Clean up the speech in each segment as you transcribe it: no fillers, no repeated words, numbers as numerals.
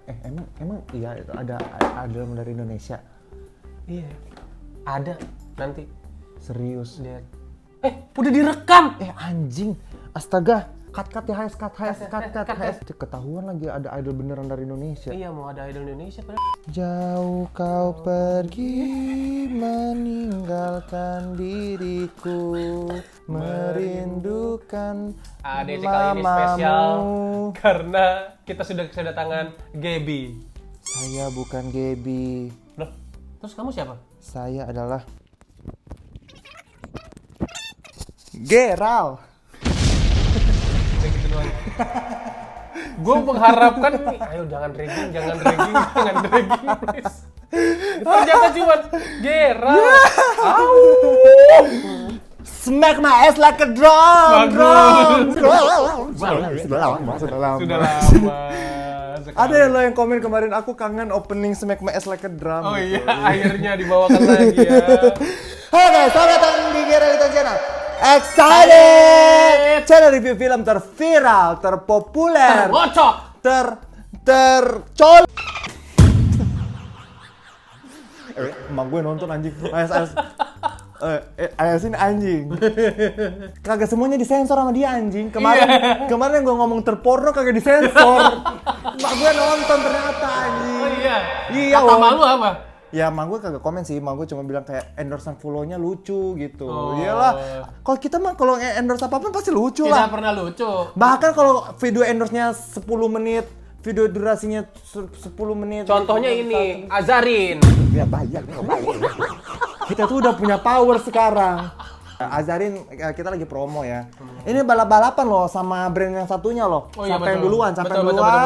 Emang iya itu ada idol dari Indonesia. Iya. Ada nanti. Serius. Lihat. Udah direkam. Anjing. Astaga. Cut ya HS. Ketahuan lagi ada idol beneran dari Indonesia. Iya, mau ada idol Indonesia padahal. Jauh kau pergi meninggalkan diriku, merindukan ADC kali ini spesial karena kita sudah kedatangan Gaby. Saya bukan Gaby. Loh, terus kamu siapa? Saya adalah Geral. Gitu doang. Gue mengharapkan nih, ayo jangan dragging please. Ternyata cuma Geral. Smack my ass like a drum. Sudah lama. Ada lo yang komen kemarin, aku kangen opening Smack my ass like a drum. Oh iya, akhirnya dibawakan lagi ya. Halo guys, selamat datang di Geralito Channel. Excited! Channel review film terviral, terpopuler, Tergocok, tercol. Emang gue nonton anjing. Ayas ini anjing. Kagak semuanya disensor sama dia anjing. Kemarin gue ngomong terporno kagak disensor. Mak gue nonton ternyata anjing. Oh iya. Iya. Kata malu apa? Ya emang gue kagak komen sih, emang gue cuma bilang kayak endorsean follow-nya lucu gitu. Iyalah, kalau kita mah kalau endorse apapun pasti lucu lah. Tidak pernah lucu. Bahkan kalau video endorse-nya 10 menit, video durasinya 10 menit. Contohnya ini, Azarin. Ya bayar. Kita tuh udah punya power sekarang. Azarin kita lagi promo ya. Ini balap-balapan loh sama brand yang satunya loh. Oh, iya, Sampai yang betul. duluan,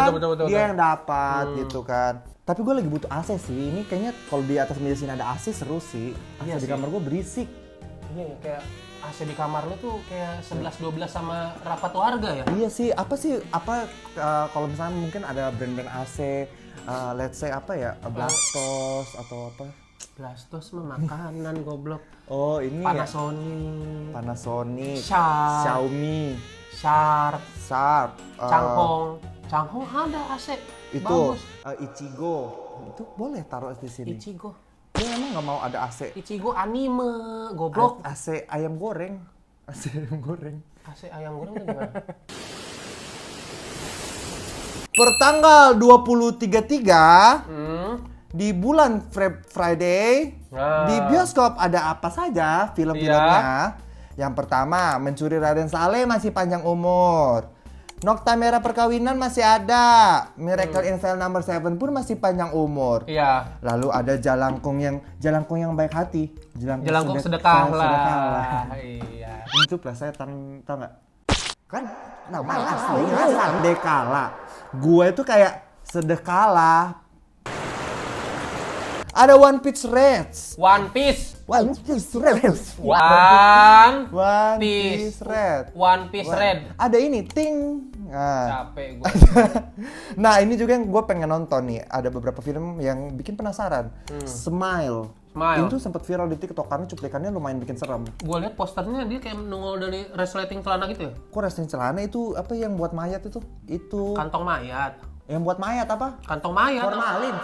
Betul. dia yang dapat gitu kan. Tapi gue lagi butuh AC sih. Ini kayaknya kalau di atas meja sini ada AC seru sih. AC di kamar gue berisik. Iya, kayak AC di kamar lu tuh kayak 11-12 sama rapat warga ya? Iya sih. Kalau misalnya mungkin ada brand-brand AC, let's say apa ya, Blastos atau apa? Blastos mah makanan goblok. Oh ini Panasonic, Xiaomi, Sharp, Changhong ada AC. Itu bagus. Ichigo. Itu boleh taruh di sini. Ichigo. Dia emang nggak mau ada AC. Ichigo anime, goblok. AC ayam goreng. AC ayam goreng. AC ayam goreng tuh gimana? Pertanggal 23/3 di bulan Friday di bioskop ada apa saja film-filmnya. Yang pertama, Mencuri Raden Saleh masih panjang umur. Nokta Merah Perkawinan masih ada. Miracle in Cell Number 7 pun masih panjang umur. Iya. Lalu ada Jalangkung yang baik hati. Jelangkung sedekahlah. Iya. Itu plesetan, tau nggak? Kan nama aslinya Sedekala. Gue itu kayak sedekala. Ada One Piece Red. One Piece Red. Ada ini Ting. Capek gue. Nah ini juga yang gue pengen nonton nih. Ada beberapa film yang bikin penasaran. Smile. Itu sempat viral di TikTok karena cuplikannya lumayan bikin serem. Gue lihat posternya dia kayak nongol dari resleting celana gitu ya. Kok resleting celana itu apa yang buat mayat itu? Itu kantong mayat. Yang buat mayat apa? Kantong mayat. Formalin.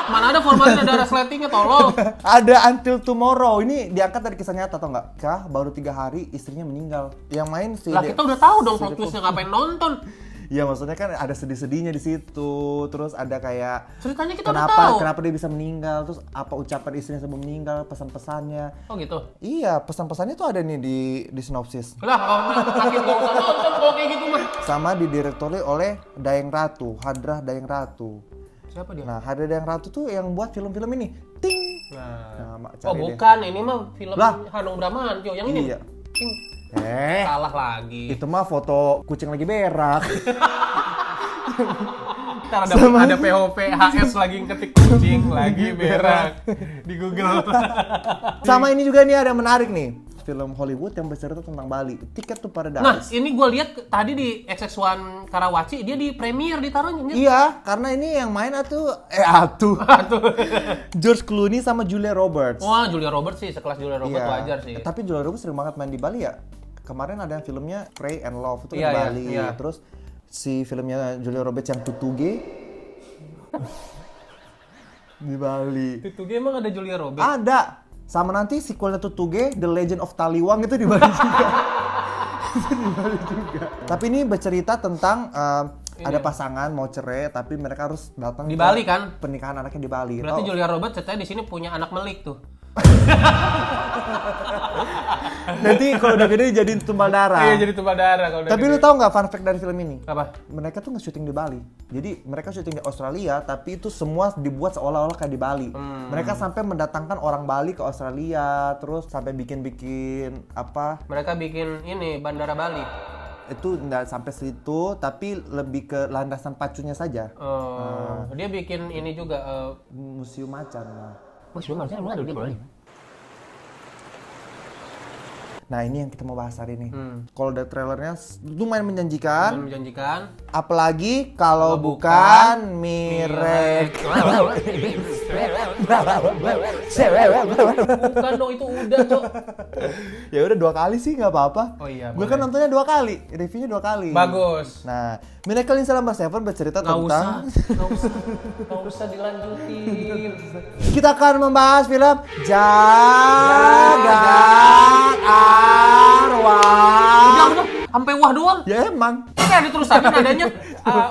Mana ada formalin, ada resletingnya, tolong. Ada Until Tomorrow. Ini diangkat dari kisah nyata atau enggak? Baru 3 hari istrinya meninggal. Yang main sih. Lah kita udah tahu dong plot twistnya, ngapain nonton? Iya maksudnya kan ada sedih-sedihnya di situ. Terus ada kayak ceritanya kita udah tahu. Kenapa dia bisa meninggal? Terus apa ucapan istrinya sebelum meninggal? Pesan-pesannya. Oh gitu. Iya, pesan-pesannya tuh ada nih di sinopsis. Lah, makin gak usah nonton kalau kayak gitu mah. Sama didirektori oleh Dayeng Ratu, Hadrah Dayeng Ratu. Siapa dia? Nah, Hadrah Dayeng Ratu tuh yang buat film-film ini. Ting. Oh bukan, ini mah film Hanung Bramantyo yang ini. Iya. Ting. Salah lagi. Itu mah foto kucing lagi berak. Ntar ada POV HS lagi ngetik kucing lagi berak di Google. Sama ini juga nih ada menarik nih. Film Hollywood yang bercerita tentang Bali. Tiket to Paradise. Nah, ini gue lihat tadi di XX1 Karawaci dia di premier ditaruhnya. Iya, karena ini yang main George Clooney sama Julia Roberts. Wah, Julia Roberts sih sekelas Julia Roberts wajar sih. Tapi Julia Roberts sering banget main di Bali ya. Kemarin ada yang filmnya Pray and Love itu di Bali. Iya. Terus si filmnya Julia Roberts yang Tutuge di Bali. Tutuge emang ada Julia Roberts? Ada. Sama nanti sequelnya Tutuge, The Legend of Taliwang itu di Bali juga. Itu di Bali juga. Tapi ini bercerita tentang ada pasangan mau cerai tapi mereka harus datang di Bali kan? Pernikahan anaknya di Bali. Berarti Julia Roberts ceritanya di sini punya anak melik tuh. Nanti kalau udah gede jadi tumbal darah. Iya, jadi tumbal darah kalau udah Tapi gede. lu tahu nggak fun fact dari film ini? Apa? Mereka tuh nge-syuting di Bali. Jadi mereka syuting di Australia, tapi itu semua dibuat seolah-olah kayak di Bali. Mereka sampai mendatangkan orang Bali ke Australia, terus sampai bikin-bikin apa? Mereka bikin ini bandara Bali. Itu nggak sampai situ, tapi lebih ke landasan pacunya saja. Dia bikin ini juga Museum macan lah. Nah ini yang kita mau bahas hari ini. Kalau dari trailernya lumayan menjanjikan. Apalagi kalau bukan Mirek. Bukan dong, itu udah, Cok. Ya udah 2 kali sih nggak apa-apa. Oh iya, gue kan nontonnya 2 kali, reviewnya 2 kali. Bagus. Nah, Miracle in Cell No. 7 bercerita tentang. Nggak usah dilanjutin. Kita akan membahas film Jagat Arwah. Udah, sampai wah doang. Ya emang. Kayak ada terusannya nadanya.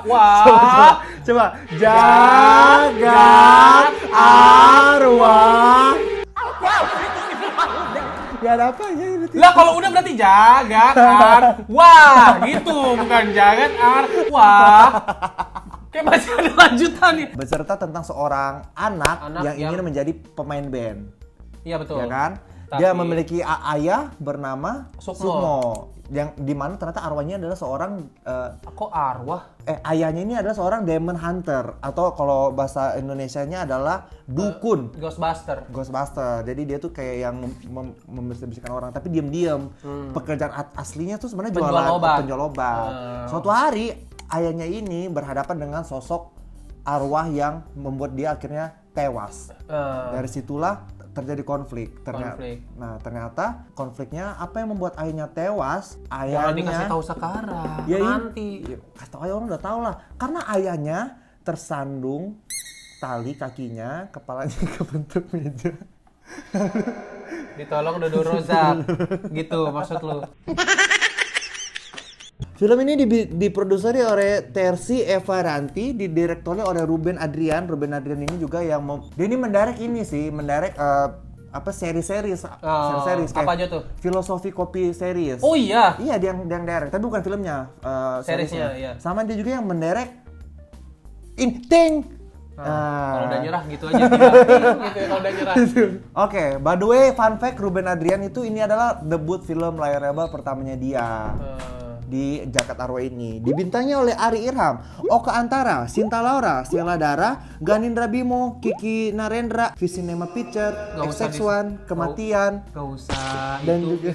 Wah. Coba. Jagat Arwah. Gak ada apa ya ini. Lah kalau udah berarti jagat wah gitu, bukan jagat wah. Kayak masih ada lanjutannya. Bercerita tentang seorang anak yang ingin menjadi pemain band. Iya betul. Ya kan? Dia memiliki ayah bernama Sukmo. Yang dimana ternyata arwahnya adalah seorang kok arwah? Ayahnya ini adalah seorang demon hunter, atau kalau bahasa Indonesianya adalah dukun. Ghostbuster. Jadi dia tuh kayak yang membersihkan orang, tapi diam-diam. Pekerjaan aslinya tuh sebenarnya penjual obat. Suatu hari ayahnya ini berhadapan dengan sosok arwah yang membuat dia akhirnya tewas. Dari situlah terjadi konflik. Nah, ternyata konfliknya apa yang membuat ayahnya tewas? Ayahnya dikasih tahu sekarang. Ya, nanti. Kasih tahu ayah orang udah tahu lah. Karena ayahnya tersandung tali kakinya, kepalanya kebentuk meja. Ditolong Dodo Rozak. Gitu maksud lu. Film ini diproduseri oleh Tersi Eva Ranti, didirektori oleh Ruben Adrian. Ruben Adrian ini juga yang dia ini mendirect seri-seri apa aja tuh? Filosofi Kopi series. Oh iya. Iya, dia yang direct, tapi bukan filmnya, seriesnya. Iya. Sama dia juga yang mendirect Inting. Kalau udah nyerah gitu aja gitu ya, kalau udah nyerah. Oke, by the way, fun fact, Ruben Adrian ini adalah debut film layar lebar pertamanya dia. Di Jagat Arwah ini dibintangi oleh Ari Irham, Oka Antara, Sinta Laura, Sheila Dara, Ganindra Bimo, Kiki Narendra, Visinema Picture, XX1, Kematian. Gak usah. Dan itu, juga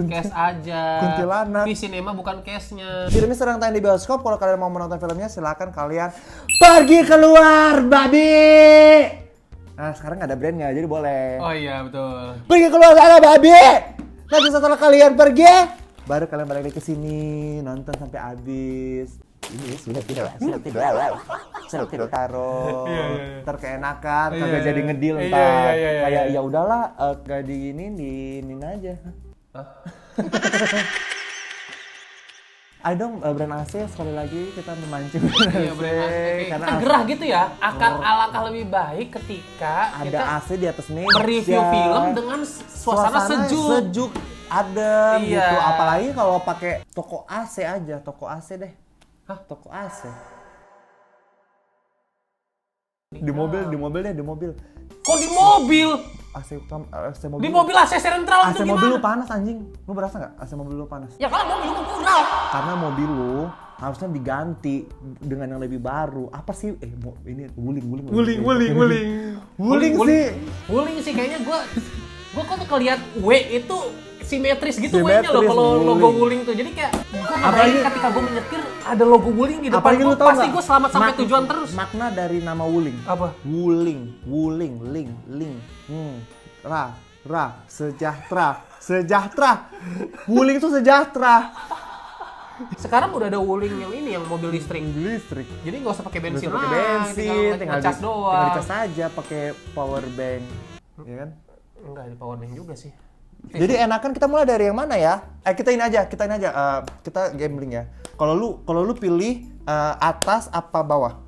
cash aja. Kuntilanak. Visinema bukan cashnya. Film ini sedang tayang di bioskop. Kalau kalian mau menonton filmnya, silakan kalian pergi keluar, babi. Nah, sekarang ada brandnya, jadi boleh. Oh iya betul. Pergi keluar sana, babi. Nanti setelah kalian pergi, baru kalian balik lagi ke sini nonton sampai habis. Ini sudah tidur karo. Terkeenakan, kagak jadi ngedil entar. Kayak ya udahlah, gak diinin aja. Ayo dong, brand AC sekali lagi kita memancing. Iya, brand AC. Karena kita gerah gitu ya. Akan alangkah lebih baik ketika ada kita AC di atas meja. Mereview film dengan suasana sejuk. Adem gitu. Apalagi kalau pakai toko AC aja, toko AC deh. Hah? Toko AC. Di mobil. Kok di mobil? AC mobil. Di mobil AC sentral AC itu mobil lu gimana? panas anjing. Lu berasa nggak AC mobil lu panas? Ya kalau mobil lu kurang. Karena mobil lu harusnya diganti dengan yang lebih baru. Apa sih? Ini wuling sih. Wuling sih kayaknya gua kok ngeliat W itu simetris gitu W-nya loh kalau logo wuling tuh. Jadi kayak gua ngebayangin ketika gua menyetir ada logo wuling di depan gua, pasti gua selamat sampai tujuan terus. Makna dari nama wuling. Apa? Wuling, ling. Sejahtera. Wuling itu sejahtera. Sekarang udah ada Wuling yang ini, yang mobil listrik. Jadi nggak usah pakai bensin lah, tinggal ngecas doang. Tinggal dicas aja pakai power bank, ya kan? Enggak, ada power bank juga sih. Jadi enakan kita mulai dari yang mana ya? Kita ini aja. Kita gambling ya. Kalau lu pilih atas apa bawah?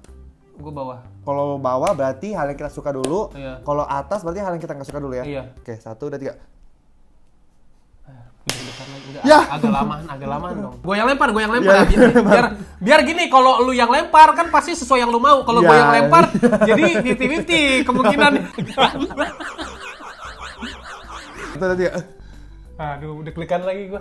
Gue bawah. Kalau bawah berarti hal yang kita suka dulu. Iya. Kalau atas berarti hal yang kita nggak suka dulu ya. Iya. Oke, 1, 2, 3. Ya. Agak lama dong. Gue yang lempar. Biar gini, kalau lu yang lempar kan pasti sesuai yang lu mau. Kalau gue yang lempar, jadi 50-50 kemungkinan. Itu tadi. Aduh, deg-degan lagi gue.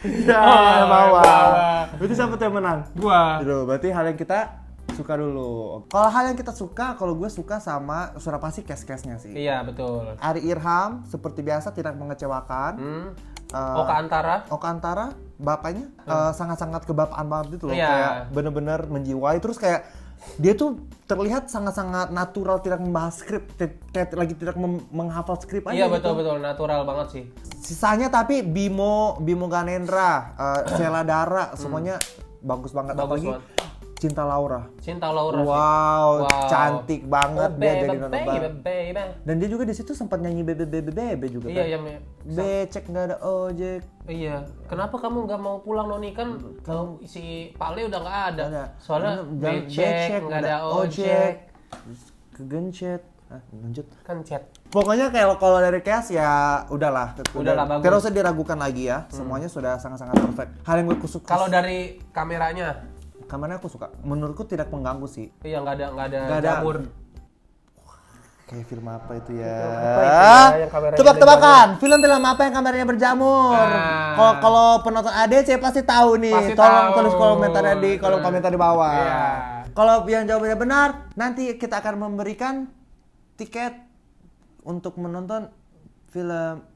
Bawah. Berarti siapa tuh yang menang? Gua. Gitu, berarti hal yang kita suka dulu. Kalau hal yang kita suka, kalau gue suka sama Surapasi case-case-nya sih. Iya, betul. Ari Irham seperti biasa tidak mengecewakan. Oka Antara, bapaknya sangat-sangat kebapaan banget gitu loh. Iya. Kayak bener-bener menjiwai. Terus kayak dia tuh terlihat sangat-sangat natural, tidak membahas skrip, kayak lagi tidak menghafal skrip aja. Iya, gitu. betul, natural banget sih. Sisanya tapi Bimo Ganendra, Sheila Dara, semuanya bagus banget. Apalagi Cinta Laura. Wow, cantik banget dia jadi nonton. Dan dia juga di situ sempat nyanyi bebe juga. Iya, kan? Becek nggak ada ojek. Iya. Kenapa kamu nggak mau pulang Noni, kan kalau si Pale udah nggak ada. Soalnya becek nggak ada ojek. Kegencet. Lanjut. Kan chat. Pokoknya kalau dari cast ya udahlah bagus. Tidak usah diragukan lagi ya. Semuanya sudah sangat-sangat perfect. Hal yang gue suka. Kalau dari kameranya aku suka. Menurutku tidak mengganggu sih. Iya, nggak ada jamur. Kayak film apa itu ya? Tebak-tebakan. Film apa yang kameranya berjamur? Kalau penonton ADC pasti tahu nih. Tolong tulis komentar di kolom komentar di bawah. Iya. Kalau yang jawabannya benar, nanti kita akan memberikan tiket untuk menonton film.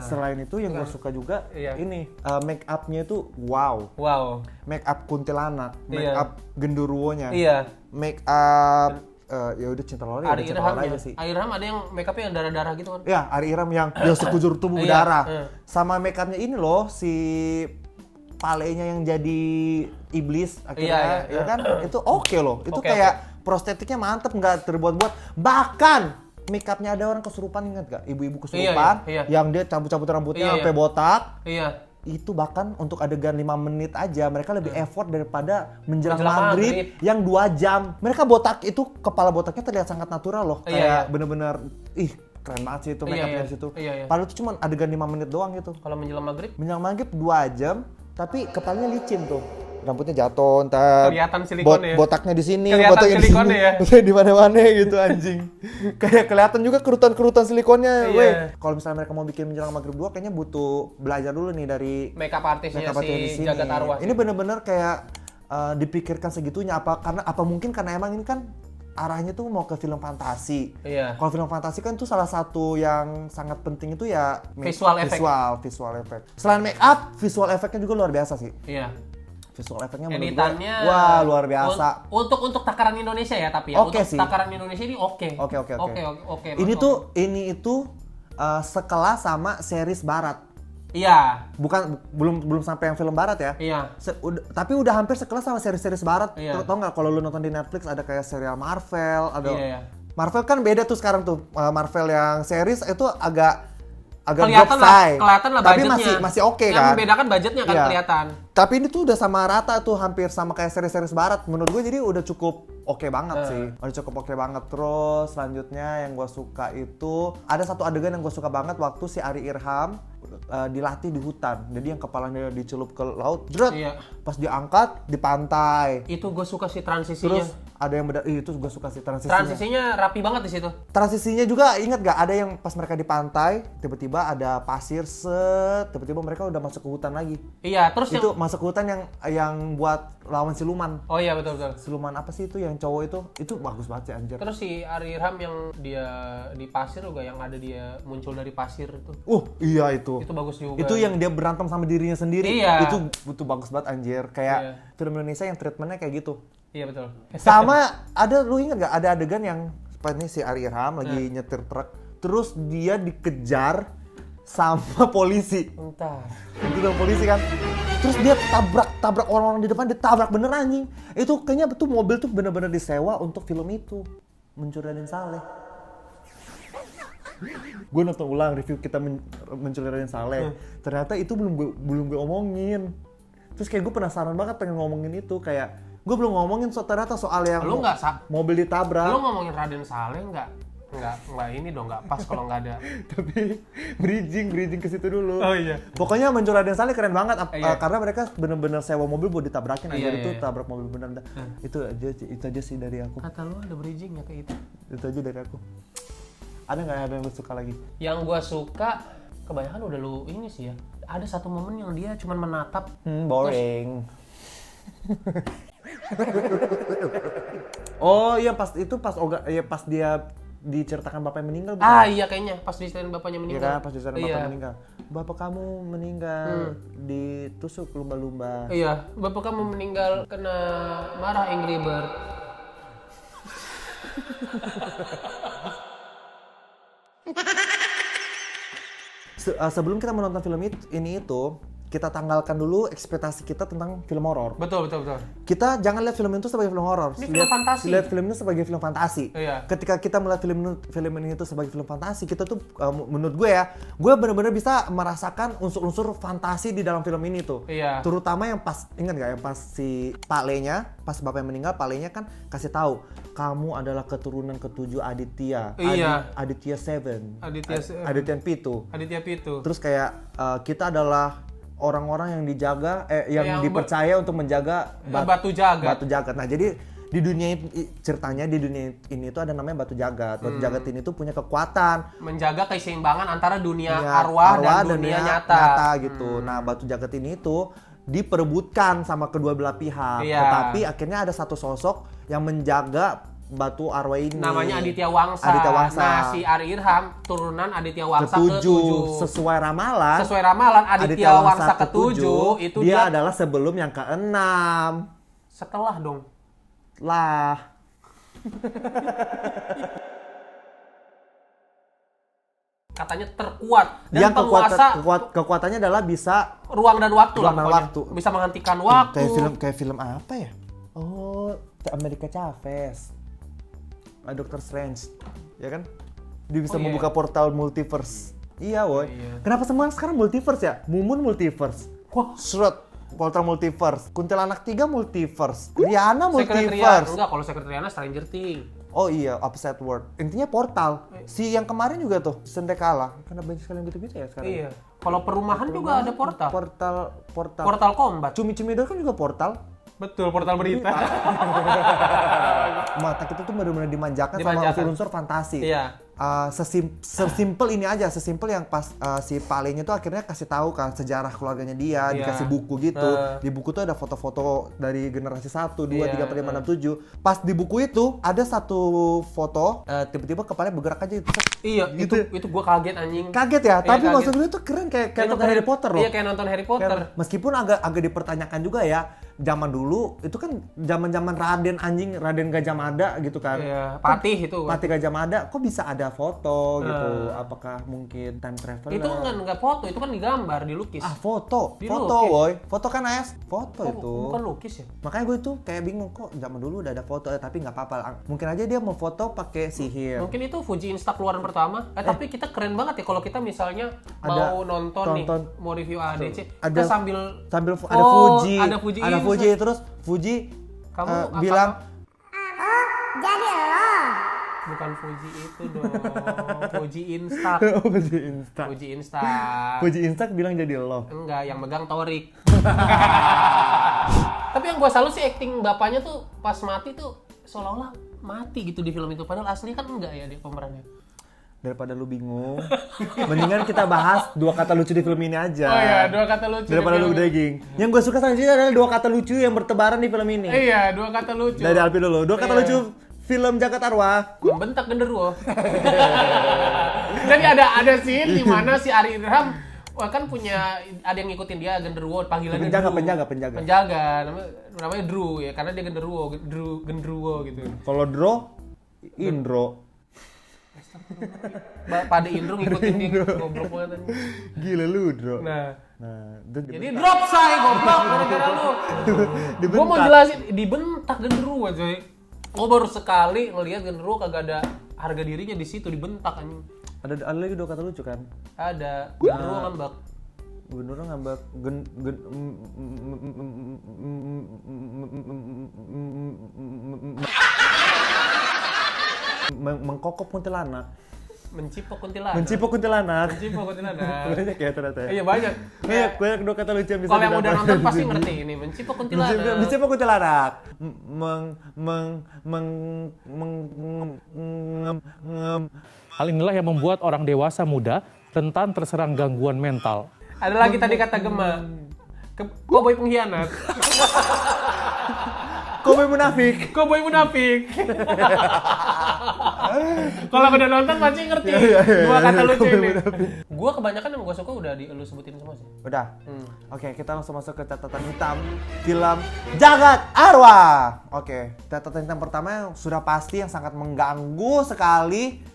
Selain itu yang gue suka juga ini make up-nya itu wow. Make up kuntilanak, make up genderuwonya. Iya. Make up ya udah Cinta Laura Ari Irham aja sih. Ari Irham ada yang make up-nya yang darah-darah gitu kan? Ya, Ari Irham yang sekujur tubuh berdarah. Sama make up-nya ini loh si palenya yang jadi iblis akhirnya ya kan itu oke loh. Itu kayak prostetiknya mantep, nggak terbuat-buat. Bahkan make up-nya ada orang kesurupan, ingat gak? Ibu-ibu kesurupan yang dia cabut-cabut rambutnya sampai botak. Iya. Itu bahkan untuk adegan 5 menit aja mereka lebih effort daripada menjelang maghrib yang 2 jam. Mereka botak itu, kepala botaknya terlihat sangat natural loh. Kayak bener-bener keren banget sih itu make up-nya di situ. Padahal itu cuma adegan 5 menit doang gitu. Kalau menjelang maghrib? Menjelang maghrib 2 jam, tapi kepalanya licin tuh. Rambutnya jatuh, ntar kelihatan silikonnya. Botaknya di sini, botaknya di sini. Botaknya di mana-mana gitu anjing. Kayak kelihatan juga kerutan-kerutan silikonnya. Kalau misalnya mereka mau bikin menjelang maghrib 2, kayaknya butuh belajar dulu nih dari makeup artisnya si Jagat Arwah. Ini bener-bener kayak dipikirkan segitunya apa mungkin karena emang ini kan arahnya tuh mau ke film fantasi. Kalau film fantasi kan tuh salah satu yang sangat penting itu ya visual effect. Selain make up, visual effectnya juga luar biasa sih. Iya. Visual efeknya menurut editannya gue, wah luar biasa. Untuk takaran Indonesia ya, tapi ya untuk takaran Indonesia ini oke. Ini itu sekelas sama series barat. Iya. Belum sampai yang film barat ya. Iya. Tapi udah hampir sekelas sama series barat. Iya. Tau nggak kalau lu nonton di Netflix ada kayak serial Marvel, Marvel kan beda tuh sekarang tuh. Marvel yang series itu agak kelihatan lah tapi budgetnya. masih oke kan. Yang membedakan budgetnya kan kelihatan. Tapi ini tuh udah sama rata tuh, hampir sama kayak series-series barat. Menurut gue jadi udah cukup oke banget sih. Udah cukup oke banget. Terus selanjutnya yang gue suka itu ada satu adegan yang gue suka banget waktu si Ari Irham dilatih di hutan. Jadi yang kepalanya dicelup ke laut, pas diangkat di pantai. Itu gue suka sih transisinya. Terus ada yang itu gue suka sih transisinya. Transisinya rapi banget di situ. Transisinya juga ingat gak ada yang pas mereka di pantai tiba-tiba ada pasir tiba-tiba mereka udah masuk ke hutan lagi. Iya, terus itu masuk ke hutan yang buat lawan siluman. Oh iya, betul. Siluman apa sih itu yang cowok itu bagus banget sih anjir. Terus si Ari Irham yang dia di pasir juga, yang ada dia muncul dari pasir itu. Iya itu. Itu bagus juga. Itu yang dia berantem sama dirinya sendiri. Iya. Itu bagus banget anjir. Kayak film Indonesia yang treatmentnya kayak gitu. Iya betul. Sama lu ingat gak ada adegan yang ini si Ari Irham lagi nyetir truk, terus dia dikejar sama polisi. Entar. Itu sama polisi kan. Terus dia tabrak orang-orang di depan, dia tabrak bener anjing. Itu kayaknya tuh mobil tuh bener-bener disewa untuk film itu. Mencuri Raden Saleh. Gue nonton ulang review kita Mencuri Raden Saleh. Ternyata itu belum gue omongin. Terus kayak gue penasaran banget pengen ngomongin itu, kayak gue belum ngomongin ternyata soal yang mobil ditabrak. Lu ngomongin Raden Saleh nggak ini dong, nggak pas kalau nggak ada. Tapi bridging ke situ dulu. Oh iya. Pokoknya Mencuri Raden Saleh keren banget karena mereka bener-bener sewa mobil buat ditabrakin aja itu tabrak mobil bener. Itu aja sih dari aku. Kata lu ada bridging ya kayak itu. Itu aja dari aku. Ada nggak yang lu suka lagi? Yang gua suka kebanyakan udah lu ini sih ya. Ada satu momen yang dia cuma menatap. Boring. Oh iya pas dia diceritakan bapaknya meninggal. Bukan? Iya kayaknya pas diceritain bapaknya meninggal. Iya kan pas diceritain bapaknya meninggal. Bapak kamu meninggal ditusuk lumba-lumba. Iya, bapak kamu meninggal kena marah Angry Bird. Sebelum kita menonton film itu, kita tanggalkan dulu ekspektasi kita tentang film horor. Betul. Kita jangan lihat film itu sebagai film horor. Lihat film itu sebagai film fantasi. Iya. Ketika kita melihat film ini itu sebagai film fantasi, kita tuh menurut gue benar-benar bisa merasakan unsur-unsur fantasi di dalam film ini tuh. Iya. Terutama yang pas, ingat nggak yang pas si Pak Le-nya, pas bapaknya meninggal, Pak Le-nya kan kasih tahu, kamu adalah keturunan ketujuh Aditya. Iya. Aditya 7. Aditya Pitu. Terus kayak kita adalah orang-orang yang dijaga, yang dipercaya untuk menjaga batu jagat. Nah, jadi di dunia ceritanya di dunia ini tuh ada namanya batu jagat. Batu jagat ini tuh punya kekuatan menjaga keseimbangan antara dunia arwah dan dunia nyata gitu. Nah, batu jagat ini tuh diperebutkan sama kedua belah pihak. Iya. Tetapi akhirnya ada satu sosok yang menjaga batu arwah ini. Namanya Aditya Wangsa. Nah, si Ari Irham turunan Aditya Wangsa ketujuh. Sesuai ramalan Aditya Wangsa ketujuh itu dia adalah sebelum yang keenam. Setelah dong. Lah. Katanya terkuat dan yang penguasa kekuatannya adalah bisa ruang dan waktu. Bisa menghentikan waktu. Kayak film apa ya? Oh, Amerika Chavez. Doctor Strange, ya kan? Dia bisa membuka portal multiverse. Iya, woy. Iya. Kenapa semua sekarang multiverse ya? Mumun multiverse. Wah, Shroud, portal multiverse. Kuntilanak 3 multiverse. Rihanna multiverse. Enggak, kalau Secret Rihanna Stranger Things. Oh iya, Upside World. Intinya portal. Si yang kemarin juga tuh, Sendekala. Karena banyak sekali yang gitu-gitu ya sekarang. Iya. Kalau perumahan juga ada portal. Portal combat. Cumi-cumi itu kan juga portal. Betul, portal berita. Mata kita tuh benar-benar dimanjakan sama unsur-unsur fantasi. Iya. Sesimpel ini aja, sesimpel yang pas si Pak Le-nya tuh akhirnya kasih tahu kan sejarah keluarganya dia, dikasih buku gitu. Di buku tuh ada foto-foto dari generasi 1, 2, 3, 4, 5, 6, 7. Pas di buku itu ada satu foto tiba-tiba kepalanya bergerak aja gitu. Iya, itu gua kaget anjing. Kaget ya, tapi maksud gue tuh keren kayak nonton Harry Potter loh. Iya, kayak nonton Harry Potter. Meskipun agak dipertanyakan juga ya, zaman dulu itu kan zaman Raden Gajah Mada gitu kan. Iya, Patih Gajah Mada kok bisa ada foto gitu. Apakah mungkin time traveler? Itu enggak foto, itu kan digambar, dilukis. Foto, woy. Foto kan foto itu. Bukan lukis ya? Makanya gue tuh kayak bingung kok zaman dulu udah ada foto tapi nggak apa-apa. Mungkin aja dia mau foto pakai sihir. Mungkin itu Fuji Insta keluaran pertama. Tapi kita keren banget ya kalau kita misalnya mau nonton nih, mau review ADC, kita sambil ada Fuji terus Fuji kamu bilang jadi lo. Bukan Fuji itu dong. Fuji Insta. Fuji Insta bilang jadi lo. Enggak, yang megang Torik. Tapi yang gue salut sih acting bapaknya tuh pas mati tuh seolah-olah mati gitu di film itu. Padahal asli kan enggak ya dia pemerannya. Daripada lu bingung, mendingan kita bahas 2 kata lucu di film ini aja. Oh iya, 2 kata lucu. Daripada lu daging. Yang gue suka selanjutnya adalah 2 kata lucu yang bertebaran di film ini. Iya, 2 kata lucu. Dari Alpi dulu. 2 kata lucu film Jagat Arwah. Membentak genderuwo. Jadi ada scene di mana si Ari Irham kan ada yang ngikutin dia genderuwo, panggilannya penjaga. Namanya Drew ya, karena dia genderuwo gitu. Kalau Indro Pada Indro ngikutin dia goblok banget anjing. Gila lu, Bro. Nah, dan jadi drop say goblok gara-gara lu. Gua mau jelasin dibentak genderuwo coy. Gua baru sekali ngelihat genderuwo kagak ada harga dirinya di situ, dibentak anjing. ada lagi 2 kata lucu kan? Ada genderuwo ngambek. Genderuwo ngambek mengkokop kuntilanak. Mencipok kuntilanak. Mencipok kuntilanak. Banyak ya ternyata. Iya banyak. Banyak 2 kata lucu yang bisa kalau yang udah nonton pasti ngerti ini. Mencipok kuntilanak. Mencipok kuntilanak. Hal inilah yang membuat orang dewasa muda rentan terserang gangguan mental. Ada lagi tadi kata Gema. Cowboy pengkhianat. Cowboy munafik. Kalau udah nonton pasti ngerti. 2 kata lucu ini. Gua kebanyakan yang gua suka udah lu sebutin semua sih. Udah. Oke, kita langsung masuk ke catatan hitam film Jagat Arwah. Oke, catatan hitam pertama yang sudah pasti yang sangat mengganggu sekali.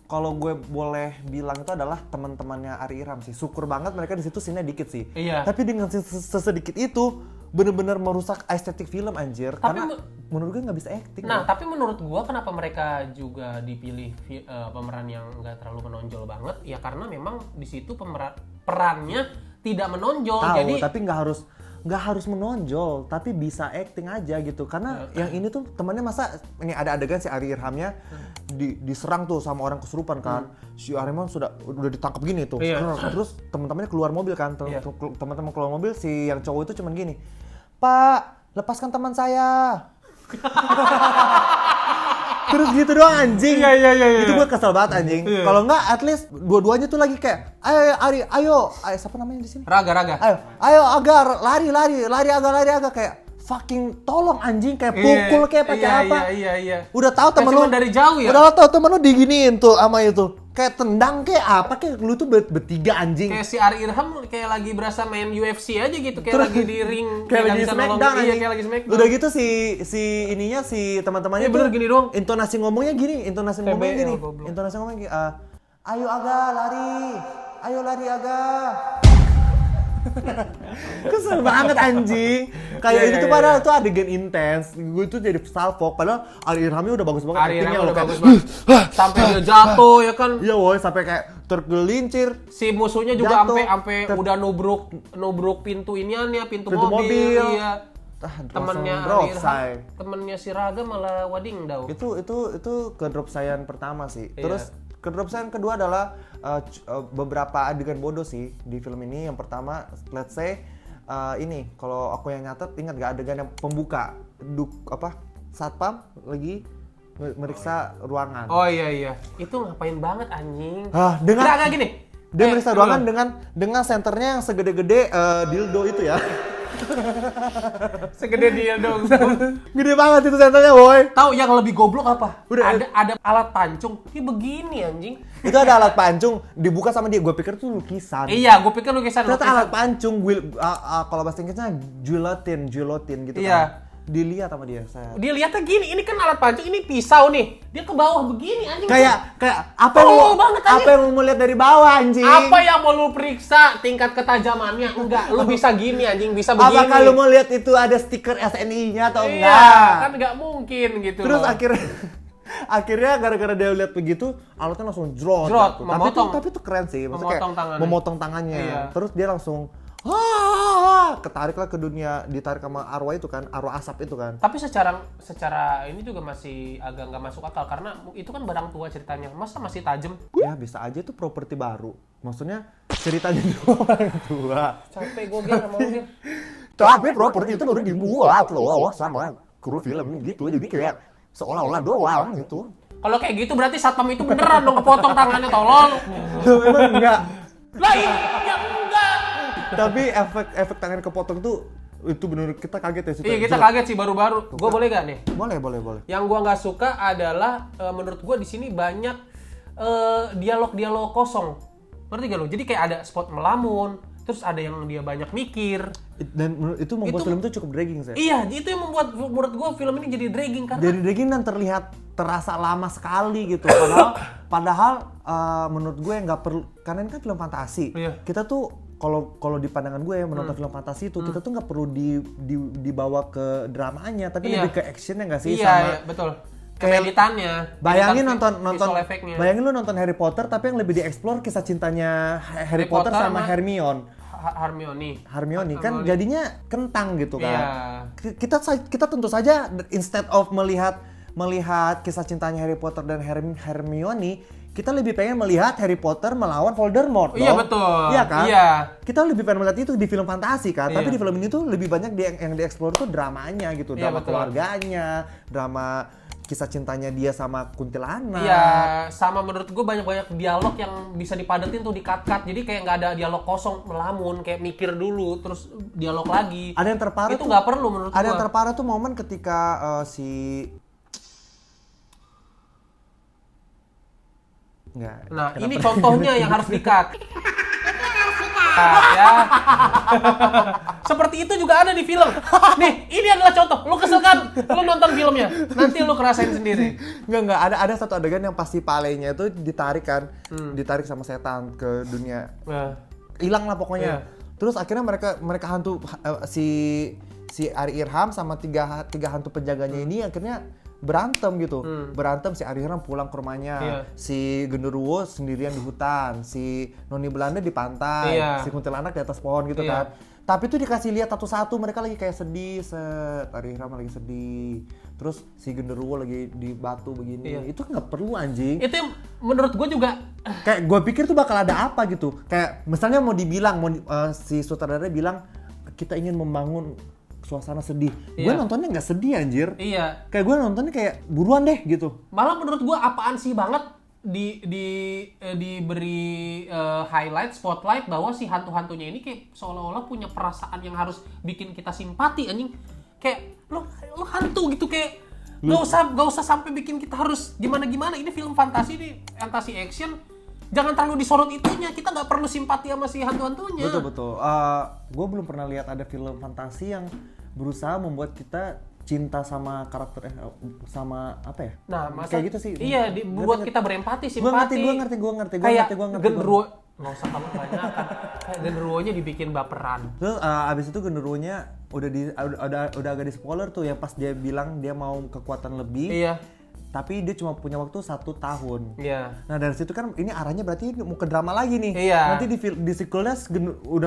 Kalau gue boleh bilang itu adalah teman-temannya Ari Irham sih. Syukur banget mereka di situ scene-nya dikit sih. Iya. Tapi dengan sesedikit itu bener-bener merusak estetik film anjir. Tapi karena menurut gue nggak bisa acting. Nah, tapi menurut gua kenapa mereka juga dipilih pemeran yang nggak terlalu menonjol banget? Ya karena memang di situ perannya tidak menonjol. Tahu, jadi tapi nggak harus menonjol, tapi bisa acting aja gitu. Karena yang ini tuh temannya masa ini ada adegan si Ari Irhamnya diserang tuh sama orang kesurupan kan. Si Ariman udah ditangkap gini tuh. Terus teman-temannya keluar mobil kan. Teman-teman keluar mobil, si yang cowok itu cuman gini. "Pak, lepaskan teman saya." Terus gitu doang anjing. Iya. Itu gue kesel banget anjing. Kalau enggak at least dua-duanya tuh lagi kayak ayo siapa namanya di sini? Raga. Ayo agar lari agak kayak fucking tolong anjing kayak pukul kayak pakai apa. Iya. Udah tahu temen lu dari jauh ya. Udah tahu temen lu diginiin tuh sama itu. Kayak tendang kayak apa kayak lu tuh bertiga anjing. Kayak si Ari Irham kayak lagi berasa main UFC aja gitu, kayak lagi di ring, kayak lagi Smackdown. Iya, kayak lagi Smackdown. Udah gitu si ininya si teman-temannya bener gini doang. Intonasi ngomongnya gini. Ayo aga lari. Ayo lari aga. Kesel banget anjing. Kayak itu tuh padahal tuh adegan intens. Gue tuh jadi salfok padahal Ari Irhamnya udah bagus banget. Ari Irham udah bagus banget. Sampai dia jatuh ya kan. Iya woi, sampai kayak tergelincir. Si musuhnya juga sampai udah nubruk pintu iniannya, pintu mobil. Iya. Temennya si Raga malah wading dau. Itu kedrop sayan pertama sih. Terus kedrop sayan kedua adalah beberapa adegan bodoh sih di film ini. Yang pertama, let's say ini kalau aku yang nyatet, ingat gak adegan yang pembuka satpam lagi meriksa ruangan. Oh iya. Itu ngapain banget anjing? Dengan gini. Dia meriksa ruangan dengan senternya yang segede-gede dildo itu ya. Segede dildo. Gede banget itu senternya, boy. Tahu yang lebih goblok apa? Udah ada alat pancung. Ini begini anjing. Itu ada alat pancung dibuka sama dia. Gue pikir tuh lukisan. Iya, gue pikir lukisan. Ternyata alat pancung. Kalau bahasa Inggrisnya gelatin gitu kan. Dilihat sama dia. Dia lihatnya gini, ini kan alat pancung, ini pisau nih. Dia ke bawah begini anjing. Kayak apa yang mau lihat dari bawah anjing? Apa yang mau lu periksa tingkat ketajamannya? Enggak, lu bisa gini anjing, bisa begini. Apakah lu mau lihat itu ada stiker SNI-nya atau enggak? Iya, kan enggak mungkin gitu. Terus akhirnya gara-gara dia lihat begitu, alatnya langsung jrot. Tapi itu keren sih, maksudnya memotong tangannya. Iya. Terus dia langsung ketariklah ke dunia, ditarik sama arwah itu kan, arwah asap itu kan. Tapi secara ini juga masih agak nggak masuk akal karena itu kan barang tua ceritanya, masa masih tajam? Ya bisa aja itu properti baru, maksudnya ceritanya orang tua. Capek gue sama dia. Tapi properti itu baru dibuat loh sama kru film gitu, jadi kayak seolah-olah doang gitu. Kalau kayak gitu berarti satpam itu beneran dong kepotong tangannya, tolong. Memang enggak. Lah iya enggak. Tapi efek tangan kepotong tuh itu bener kita kaget ya sih. Iya kita kaget sih baru-baru. Gue boleh gak nih? Boleh. Yang gue nggak suka adalah menurut gue di sini banyak dialog kosong. Ngerti gak lo? Jadi kayak ada spot melamun, terus ada yang dia banyak mikir. Dan itu membuat film itu cukup dragging sih. Iya, itu yang membuat menurut gue film ini jadi dragging karena jadi dragging dan terasa lama sekali gitu. Padahal menurut gue nggak perlu, karena ini kan film fantasi. Iya. Kita tuh kalau di pandangan gue ya menonton film fantasi itu kita tuh nggak perlu dibawa ke dramanya, tapi lebih ke actionnya nggak sih? Iya, betul. Kemeditannya. Bayangin Bayangin lu nonton Harry Potter tapi yang lebih dieksplor kisah cintanya Harry Potter sama Hermione kan jadinya kentang gitu kan. Iya. Kita tentu saja instead of melihat kisah cintanya Harry Potter dan Hermione, kita lebih pengen melihat Harry Potter melawan Voldemort dong. Iya betul. Iya kan? Iya. Kita lebih pengen melihat itu di film fantasi kan. Iya. Tapi di film ini tuh lebih banyak yang dieksplor tuh dramanya gitu, drama keluarganya, drama kisah cintanya dia sama kuntilanak. Iya, sama menurut gue banyak dialog yang bisa dipadetin tuh di cut-cut. Jadi kayak nggak ada dialog kosong melamun, kayak mikir dulu terus dialog lagi. Ada yang terparah itu nggak perlu menurut gue. Ada yang terparah tuh momen ketika Nah, ini contohnya yang harus di-cut. Ya. Seperti itu juga ada di film. Nih, ini adalah contoh. Lu kesel kan? Lu nonton filmnya. Nanti lu kerasain sendiri. Enggak ada satu adegan yang pasti palenya itu ditarik kan. Ditarik sama setan ke dunia. Hilang lah pokoknya. Terus akhirnya mereka hantu si Ari Irham sama tiga hantu penjaganya ini akhirnya berantem gitu. Berantem, si Ari Irham pulang ke rumahnya, si Genderuwo sendirian di hutan, si Noni Belanda di pantai, si kuntilanak di atas pohon gitu kan. Tapi tuh dikasih lihat satu-satu, mereka lagi kayak sedih, Ari Irham lagi sedih. Terus si Genderuwo lagi di batu begini. Itu nggak perlu anjing. Itu yang menurut gue juga kayak gue pikir tuh bakal ada apa gitu. Kayak misalnya mau dibilang si sutradara bilang kita ingin membangun suasana sedih. Gue nontonnya nggak sedih anjir. Iya. Kayak gue nontonnya kayak buruan deh gitu. Malah menurut gue apaan sih banget diberi highlight, spotlight bahwa si hantu-hantunya ini kayak seolah-olah punya perasaan yang harus bikin kita simpati anjing. Kayak lo hantu gitu kayak nggak usah sampai bikin kita harus gimana. Ini film fantasi nih, fantasi action. Jangan terlalu disorot itunya, kita nggak perlu simpati sama si hantu-hantunya. Betul. Gue belum pernah lihat ada film fantasi yang berusaha membuat kita cinta sama karakter sama apa ya? Nah, kayak gitu sih. Iya, buat kita berempati, simpati. Gue ngerti. Kayak Genderuwo, nggak usah kamu kebanyakan. Kayak Genderuwonya dibikin baperan. Terus abis itu Genderuwonya udah agak di spoiler tuh yang pas dia bilang dia mau kekuatan lebih. Iya. Tapi dia cuma punya waktu 1 tahun. Iya. Nah dari situ kan ini arahnya berarti mau ke drama lagi nih. Iya. Nanti di sequelnya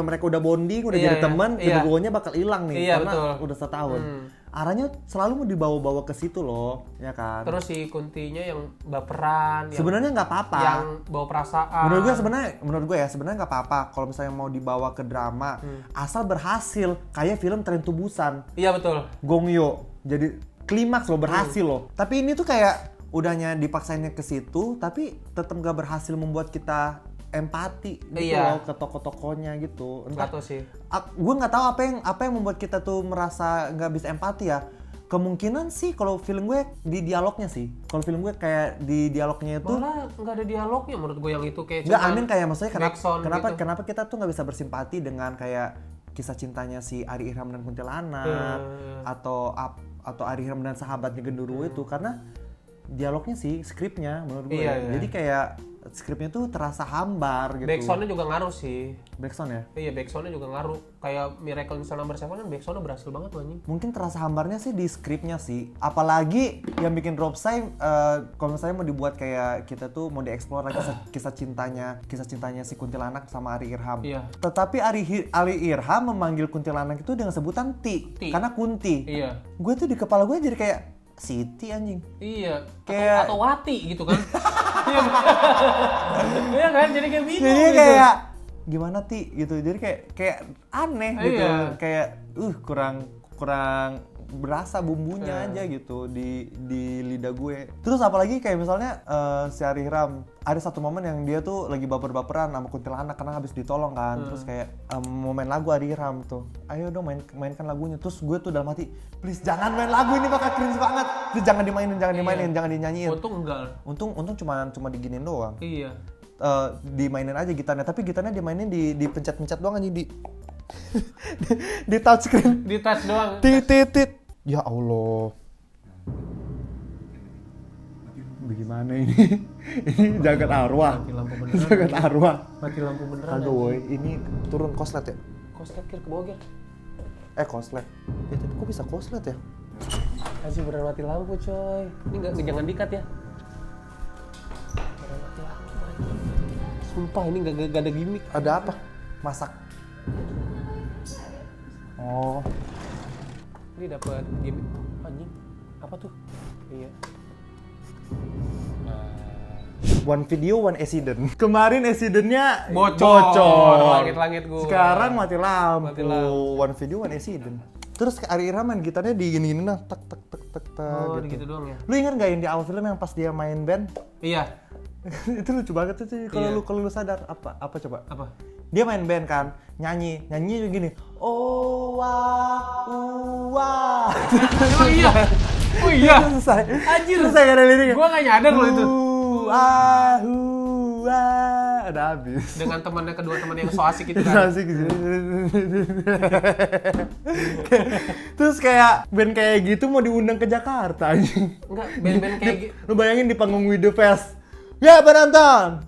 mereka udah bonding, udah jadi teman, Genderuwonya bakal hilang nih karena udah 1 tahun. Arahnya selalu mau dibawa-bawa ke situ loh, ya kan. Terus si Kuntinya yang baperan. Sebenarnya nggak apa-apa. Yang bawa perasaan. Menurut gue sebenarnya nggak apa-apa kalau misalnya mau dibawa ke drama, asal berhasil kayak film Tren to Busan. Iya betul. Gong Yoo jadi klimaks loh, berhasil loh. Tapi ini tuh kayak udahnya dipaksainnya ke situ, tapi tetap gak berhasil membuat kita empati gitu loh ke tokoh-tokohnya gitu. Entah tuh sih. Gue nggak tahu apa yang membuat kita tuh merasa nggak bisa empati ya. Kemungkinan sih kalau film gue di dialognya sih. Kalau film gue kayak di dialognya itu malah nggak ada dialognya menurut gue yang itu kayak. Nggak, Amin kayak maksudnya kenapa kita tuh nggak bisa bersimpati dengan kayak kisah cintanya si Ari Irham dan kuntilanak atau Ari Irham dan sahabatnya Genderuwo itu karena dialognya sih, skripnya menurut gue. Jadi kayak skripnya tuh terasa hambar gitu. Backsoundnya juga ngaruh sih. Backsound ya? Iya, backsoundnya juga ngaruh. Kayak Miracle in Cell No. 7 kan backsoundnya berhasil banget tuh anjing. Mungkin terasa hambarnya sih di skripnya sih. Apalagi yang bikin Robsai kalau misalnya mau dibuat kayak kita tuh mau dieksplor lagi kisah cintanya si kuntilanak sama Ari Irham. Iya. Tetapi Ari Irham memanggil kuntilanak itu dengan sebutan Ti. Karena Kunti. Iya. Gue tuh di kepala gue jadi kayak Siti anjing. Iya. Kayak atau Wati gitu kan. Iya kan, jadi kayak bingung. Jadi gitu. kayak gimana Ti gitu. Jadi kayak aneh gitu. Kayak kurang berasa bumbunya aja gitu di lidah gue. Terus apalagi kayak misalnya si Ari Irham ada satu momen yang dia tuh lagi baper-baperan sama kuntilanak karena habis ditolong kan. Terus kayak mau main lagu Ari Irham tuh. Ayo dong mainkan lagunya. Terus gue tuh dalam hati, please jangan main lagu ini bakal cringe banget. Please jangan dimainin, jangan dinyanyiin. Untung enggak. Untung cuma diginin doang. Iya. dimainin aja gitarnya, tapi gitarnya dimainin di pencet-pencet doang anjing, di touchscreen. Di touch doang. Tit. Ya Allah. Bagaimana ini? Ini jagat arwah. Mati lampu beneran. Jagat arwah. Mati lampu beneran. Aduh, woy, ini turun koslet ya? Koslet kir ke bawah Gir. Koslet. Ya tapi kok bisa koslet ya? Anjing beneran mati lampu coy. Ini jangan dikat ya. Beneran mati lampu anjing. Sumpah ini gak ada gimmick. Ada apa? Masak. Oh. Ini dapat gimmick. Anjing. Apa tuh? Iya. One video, one accident. Kemarin accidentnya Bocor. Langit-langit gua. Sekarang mati lampu. Mati lampu. One video, one accident. Terus Ari Irham main gitarnya digini-gini nah, tak. Oh, gitu. gitu doang ya. Lu ingat gak yang di awal film yang pas dia main band? Iya. Itu lucu banget tuh cuy. Iya. Kalau lu sadar apa coba? Apa? Dia main band kan, nyanyi gini. Oh wah. Oh iya. Selesai. Anjir. Selesai gak ada liriknya. Gua gak nyadar loh itu. Ada habis. Dengan temannya kedua teman yang so asik itu kan. Asik gitu. Terus kayak band kayak gitu mau diundang ke Jakarta anjing. Enggak, band-band kayak gitu. Lu bayangin di panggung Wido Fest. Ya penonton.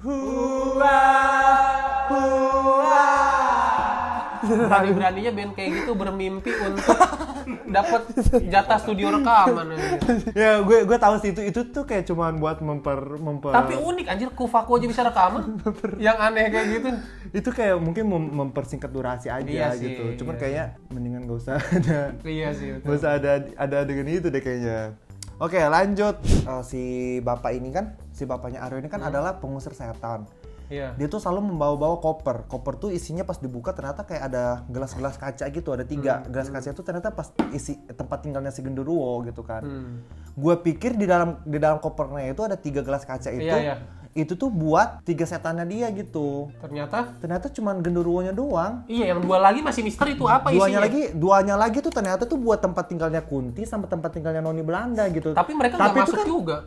Berani-beraninya band kayak gitu bermimpi untuk dapat jatah studio rekaman. Ya gue tahu sih itu tuh kayak cuman buat memper. Tapi unik anjir, Kufaku aja bisa rekaman. Yang aneh kayak gitu. Itu kayak mungkin mempersingkat durasi aja Iya sih, gitu. Cuman iya. kayaknya mendingan gak usah ada. Iya sih. Gak usah ada dengan itu deh kayaknya. Oke, lanjut. Si bapak ini kan, si bapaknya Aryo ini kan adalah pengusir setan. Iya. Dia tuh selalu membawa-bawa koper. Koper tuh isinya pas dibuka ternyata kayak ada gelas-gelas kaca gitu, ada 3 gelas kaca itu ternyata pas isi tempat tinggalnya si genderuwo gitu kan. Gue pikir di dalam kopernya itu ada 3 gelas kaca itu. Iya. Itu tuh buat 3 setannya dia gitu. Ternyata cuman genderuwonya doang. Iya, yang 2 lagi masih misteri itu apa isinya. Duanya lagi tuh ternyata tuh buat tempat tinggalnya Kunti sama tempat tinggalnya Noni Belanda gitu. Tapi mereka nggak masuk kan juga.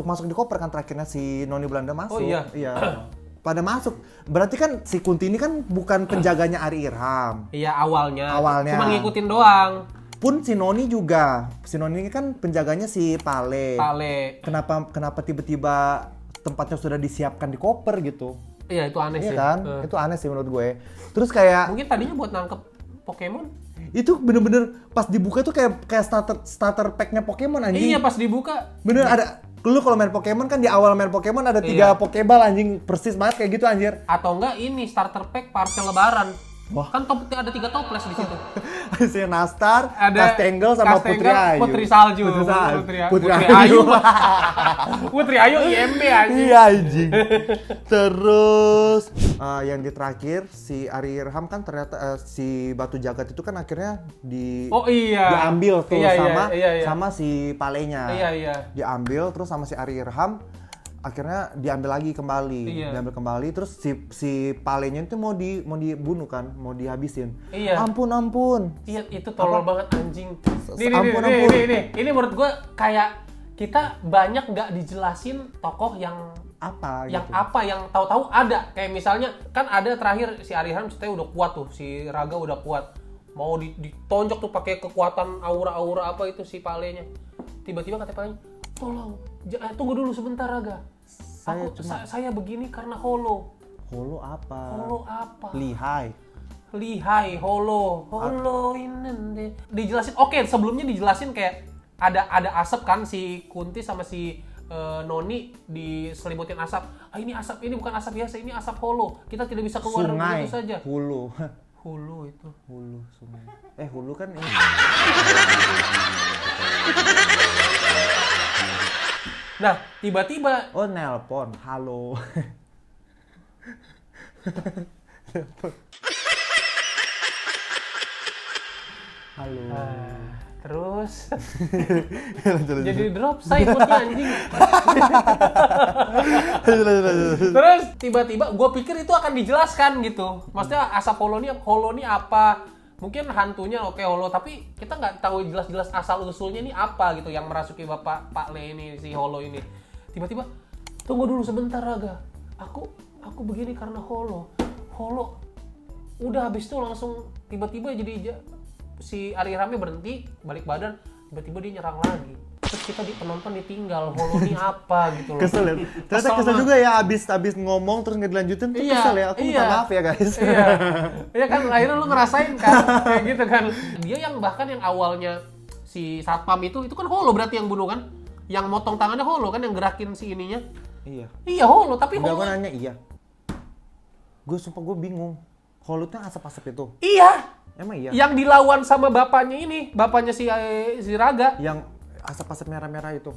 Masuk di koper kan terakhirnya si Noni Belanda masuk. Oh iya. Pada masuk. Berarti kan si Kunti ini kan bukan penjaganya Ari Irham. Iya, awalnya. Cuma Awalnya. ngikutin doang. Pun si Noni juga. Si Noni ini kan penjaganya si Pale. Kenapa tiba-tiba tempatnya sudah disiapkan di koper gitu? Iya, itu aneh Iya sih. kan? Itu aneh sih menurut gue. Terus kayak Mungkin tadinya buat nangkep Pokemon. itu bener-bener pas dibuka tuh kayak starter pack-nya Pokemon anjing. Iya, pas dibuka. Bener ada. Lu kalau main Pokemon kan di awal main Pokemon ada 3 Pokeball anjing, persis banget kayak gitu anjir. Atau enggak ini starter pack parcel lebaran. Wah. Kan ada 3 toples di situ. Si Nastar, Ada Castangle sama Putri Ayu. Putri Salju. Putri Ayu. Putri Ayu IMB anjing. Iya anjing. Terus yang di terakhir si Ari Irham kan ternyata si Batu Jagat itu kan akhirnya diambil tuh sama si Palenya. Iya. Diambil terus sama si Ari Irham akhirnya diambil lagi kembali. Diambil kembali terus si Palenya itu mau dibunuh kan, mau dihabisin. Iya. Ampun. Iya, itu tolol banget anjing. Ampun. Ini menurut gua kayak kita banyak nggak dijelasin tokoh yang tahu-tahu ada. Kayak misalnya kan ada terakhir si Ari Irham ceritanya udah kuat tuh, si Raga udah kuat. Mau ditonjok tuh pakai kekuatan aura-aura apa itu si Palenya. Tiba-tiba kata Palenya, "Tolong, tunggu dulu sebentar Raga. Saya begini karena holo." Holo apa? Lihai, holo ini dijelasin. Oke, sebelumnya dijelasin kayak ada asap kan, si Kunti sama si Noni diselimutin asap. Ini asap, ini bukan asap biasa, ini asap holo. Kita tidak bisa keluar begitu saja. Hulu itu. Hulu sungai. Hulu kan ini. Nah, tiba-tiba nelpon. Halo. Halo. Terus jadi drop saya anjing. Terus tiba-tiba gue pikir itu akan dijelaskan gitu. Maksudnya asap holo ini apa? Mungkin hantunya holo, tapi kita nggak tahu jelas-jelas asal usulnya ini apa gitu yang merasuki Bapak Pak Le ini, si holo ini. Tiba-tiba, tunggu dulu sebentar Raga. Aku aku begini karena Holo udah habis tuh langsung tiba-tiba jadi si Ari Rame berhenti balik badan, tiba-tiba dia nyerang lagi, terus kita penonton ditinggal. Holo ini apa gitu loh. Kesel ya. Ternyata kesel juga ya abis ngomong terus nggak dilanjutin tuh kesel ya. Aku minta maaf ya guys. Iya kan akhirnya lu ngerasain kan kayak gitu kan. Dia yang bahkan yang awalnya si satpam itu kan Holo berarti yang bunuh kan, yang motong tangannya Holo kan, yang gerakin si ininya. Iya Holo, tapi Holo. Holo. Gue nanya iya. Gue sumpah gue bingung. Holo tuh asap-asap itu. Iya. Emang iya? Yang dilawan sama bapaknya si Raga. Yang asap-asap merah-merah itu.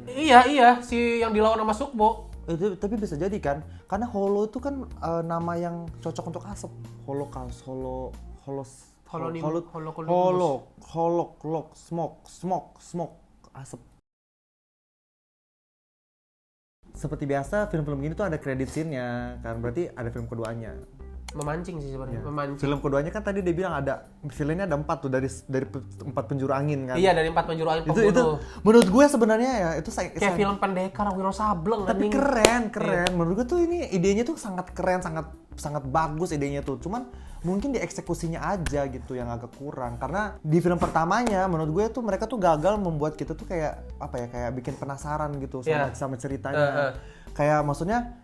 Iya, si yang dilawan sama Sukmo. Itu tapi bisa jadi kan? Karena Holo itu kan nama yang cocok untuk asap. Holocaust, smoke, asap. Seperti biasa film-film gini tuh ada credit scene-nya kan, berarti ada film keduanya. Memancing sih sebenarnya, memancing. Film keduanya kan tadi dia bilang ada villainnya ada 4 tuh dari 4 penjuru angin kan. Iya, dari 4 penjuru angin pembunuh. Itu menurut gue sebenarnya ya itu kayak film pendekar Wiro Sableng. Tapi keren. Iya. Menurut gue tuh ini idenya tuh sangat keren, sangat bagus idenya tuh. Cuman mungkin di eksekusinya aja gitu yang agak kurang. Karena di film pertamanya menurut gue tuh mereka tuh gagal membuat kita tuh kayak kayak bikin penasaran gitu sama ceritanya. Kayak maksudnya